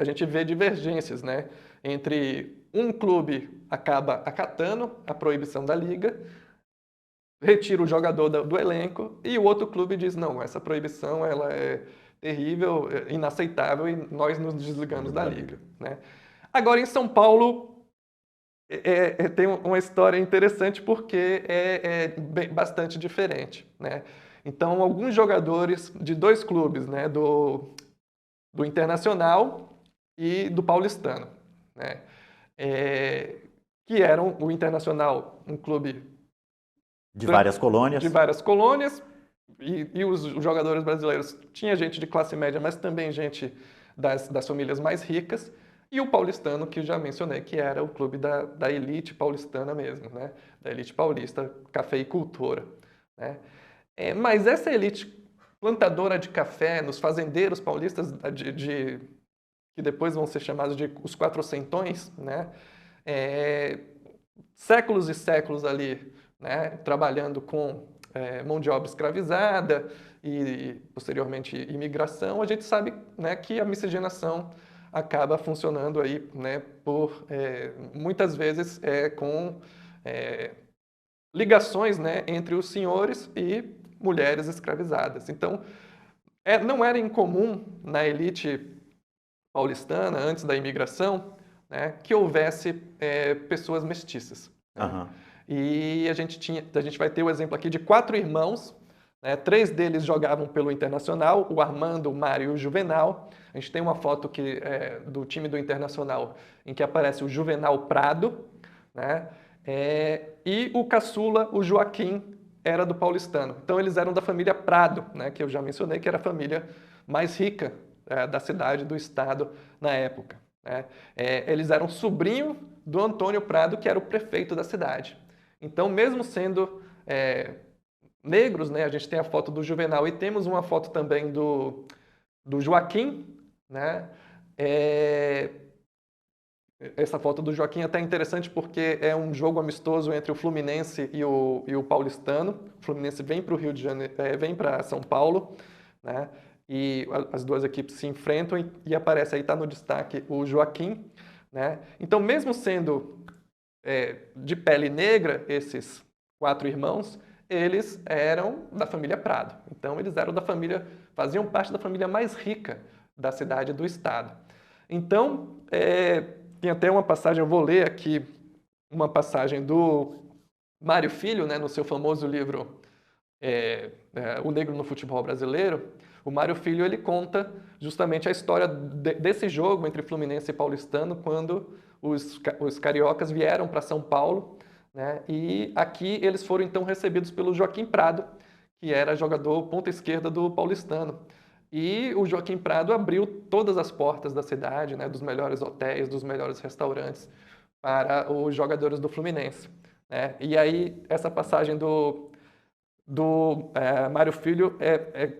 a gente vê divergências, né? Entre um clube acaba acatando a proibição da Liga, retira o jogador do elenco, e o outro clube diz, não, essa proibição ela é terrível, inaceitável, e nós nos desligamos da Liga, né? Agora, em São Paulo, tem uma história interessante porque bastante diferente, né? Então, alguns jogadores de dois clubes, né, do Internacional e do Paulistano, né, que eram o Internacional, um clube de várias colônias, e os jogadores brasileiros, tinha gente de classe média, mas também gente das famílias mais ricas, e o Paulistano, que eu já mencionei, que era o clube da elite paulistana mesmo, né? Da elite paulista, cafeicultora, né? Mas essa elite plantadora de café, nos fazendeiros paulistas, que depois vão ser chamados de os quatrocentões, né? Séculos e séculos ali, né? Trabalhando com mão de obra escravizada e, posteriormente, imigração, a gente sabe, né, que a miscigenação acaba funcionando aí, né, muitas vezes com ligações, né, entre os senhores e mulheres escravizadas. Então, não era incomum na elite paulistana, antes da imigração, né, que houvesse pessoas mestiças, né? Uhum. E a gente vai ter o exemplo aqui de 4 irmãos, né? 3 deles jogavam pelo Internacional, o Armando, o Mário e o Juvenal. A gente tem uma foto do time do Internacional em que aparece o Juvenal Prado, né? E o caçula, o Joaquim, era do Paulistano. Então eles eram da família Prado, né? Que eu já mencionei, que era a família mais rica da cidade, do estado na época, né? Eles eram sobrinho do Antônio Prado, que era o prefeito da cidade. Então, mesmo sendo negros, né, a gente tem a foto do Juvenal e temos uma foto também do Joaquim, né? Essa foto do Joaquim é até interessante porque é um jogo amistoso entre o Fluminense e o Paulistano. O Fluminense vem para o Rio de Janeiro, vem para São Paulo, né? E as duas equipes se enfrentam e aparece aí, está no destaque, o Joaquim, né? Então, mesmo sendo de pele negra, esses 4 irmãos, eles eram da família Prado. Então, eles eram faziam parte da família mais rica da cidade e do estado. Então, tem até uma passagem, eu vou ler aqui uma passagem do Mário Filho, né, no seu famoso livro O Negro no Futebol Brasileiro. O Mário Filho ele conta justamente a história desse jogo entre Fluminense e Paulistano, quando os cariocas vieram para São Paulo, né, e aqui eles foram então recebidos pelo Joaquim Prado, que era jogador ponta esquerda do Paulistano. E o Joaquim Prado abriu todas as portas da cidade, né, dos melhores hotéis, dos melhores restaurantes para os jogadores do Fluminense, né? E aí essa passagem do do Mário Filho é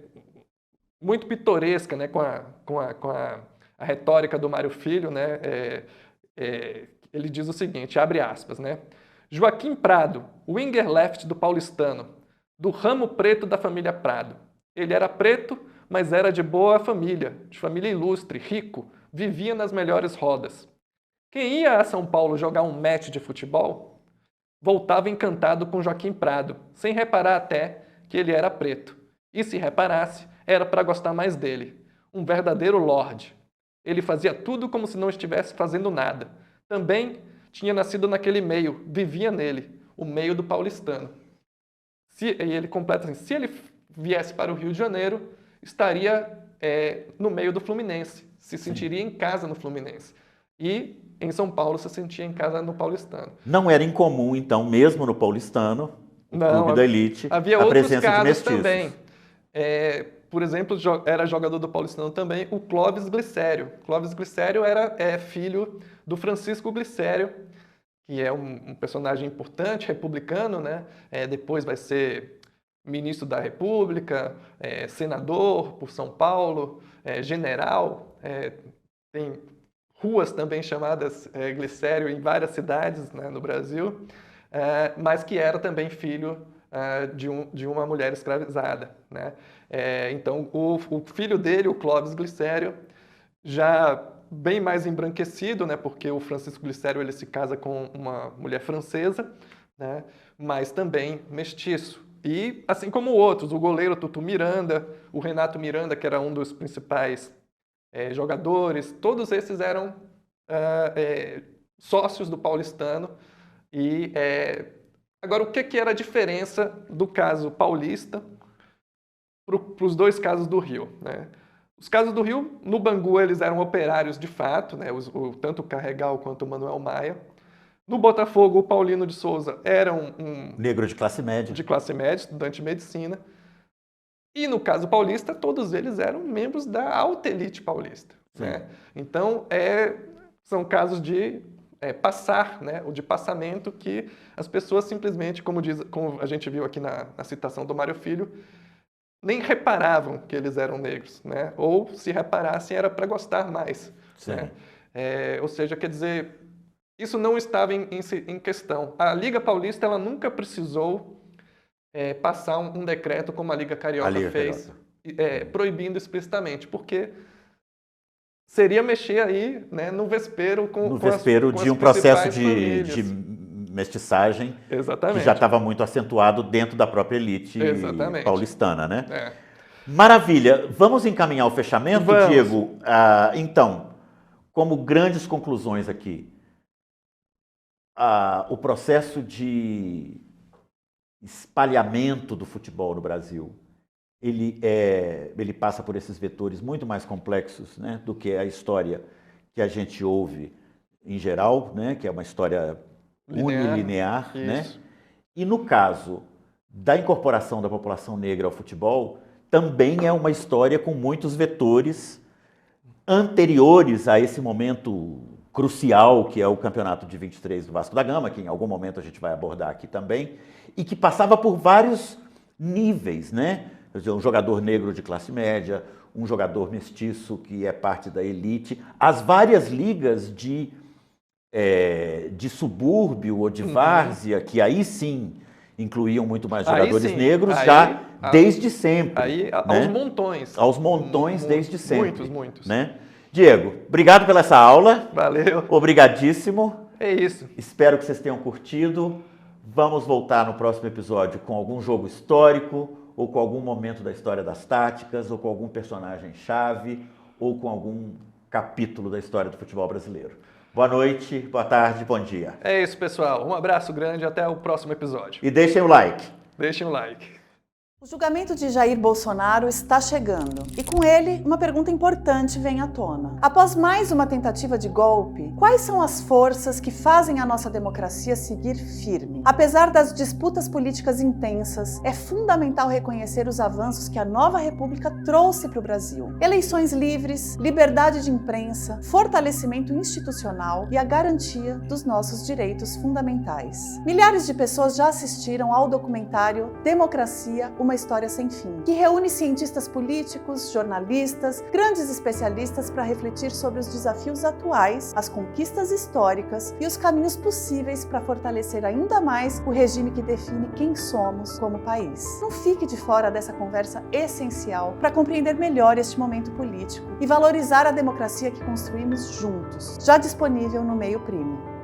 muito pitoresca, né, com a retórica do Mário Filho, né? Ele diz o seguinte, abre aspas, né? Joaquim Prado, winger left do Paulistano, do ramo preto da família Prado. Ele era preto, mas era de boa família, de família ilustre, rico, vivia nas melhores rodas. Quem ia a São Paulo jogar um match de futebol, voltava encantado com Joaquim Prado, sem reparar até que ele era preto. E se reparasse, era para gostar mais dele. Um verdadeiro lorde. Ele fazia tudo como se não estivesse fazendo nada. Também tinha nascido naquele meio, vivia nele, o meio do paulistano. E ele completa assim, se ele viesse para o Rio de Janeiro, estaria no meio do Fluminense, se sentiria em casa no Fluminense. E em São Paulo se sentia em casa no paulistano. Não era incomum, então, mesmo no paulistano, o clube da elite, havia a outros presença de casos mestiços. também. Por exemplo, era jogador do paulistano também o Clóvis Glicério. Clóvis Glicério era filho do Francisco Glicério, que é um personagem importante, republicano, né? Depois vai ser ministro da República, senador por São Paulo, general. Tem ruas também chamadas Glicério em várias cidades, né, no Brasil, mas que era também filho de uma mulher escravizada, né? Então, o filho dele, o Clóvis Glicério, já bem mais embranquecido, né, porque o Francisco Glicério ele se casa com uma mulher francesa, né, mas também mestiço. E, assim como outros, o goleiro Tutu Miranda, o Renato Miranda, que era um dos principais jogadores, todos esses eram sócios do paulistano. E agora, o que era a diferença do caso paulista para os dois casos do Rio, né? Os casos do Rio, no Bangu, eles eram operários de fato, né? Tanto o Carregal quanto o Manuel Maia. No Botafogo, o Paulino de Souza era um negro de classe média. De classe média, estudante de medicina. E no caso paulista, todos eles eram membros da alta elite paulista, né? Então, são casos de passar, né? O de passamento que as pessoas simplesmente, como a gente viu aqui na citação do Mário Filho, nem reparavam que eles eram negros, né? Ou se reparassem era para gostar mais, né? Ou seja, quer dizer, isso não estava em questão. A Liga Paulista ela nunca precisou passar um decreto como a Liga Carioca fez, proibindo explicitamente, porque seria mexer aí, né, no vespeiro com de um processo de mestiçagem. Exatamente. Que já estava muito acentuado dentro da própria elite paulistana, né? Maravilha. Vamos encaminhar o fechamento, Vamos. Diego? Então, como grandes conclusões aqui, o processo de espalhamento do futebol no Brasil, ele passa por esses vetores muito mais complexos, né, do que a história que a gente ouve em geral, né, que é uma história unilinear, né? E no caso da incorporação da população negra ao futebol, também é uma história com muitos vetores anteriores a esse momento crucial que é o campeonato de 23 do Vasco da Gama, que em algum momento a gente vai abordar aqui também, e que passava por vários níveis, né? Quer dizer, um jogador negro de classe média, um jogador mestiço que é parte da elite, as várias ligas de subúrbio ou de várzea, que aí sim incluíam muito mais jogadores negros, desde sempre. Aí, né? aos montões. Aos montões, desde sempre. Muitos. Né? Diego, obrigado pela essa aula. Valeu. Obrigadíssimo. É isso. Espero que vocês tenham curtido. Vamos voltar no próximo episódio com algum jogo histórico, ou com algum momento da história das táticas, ou com algum personagem-chave, ou com algum capítulo da história do futebol brasileiro. Boa noite, boa tarde, bom dia. É isso, pessoal. Um abraço grande e até o próximo episódio. E deixem o like. Deixem o like. O julgamento de Jair Bolsonaro está chegando e com ele uma pergunta importante vem à tona. Após mais uma tentativa de golpe, quais são as forças que fazem a nossa democracia seguir firme? Apesar das disputas políticas intensas, é fundamental reconhecer os avanços que a nova república trouxe para o Brasil. Eleições livres, liberdade de imprensa, fortalecimento institucional e a garantia dos nossos direitos fundamentais. Milhares de pessoas já assistiram ao documentário Democracia, uma história sem fim, que reúne cientistas políticos, jornalistas, grandes especialistas para refletir sobre os desafios atuais, as conquistas históricas e os caminhos possíveis para fortalecer ainda mais o regime que define quem somos como país. Não fique de fora dessa conversa essencial para compreender melhor este momento político e valorizar a democracia que construímos juntos, já disponível no Meio Primo.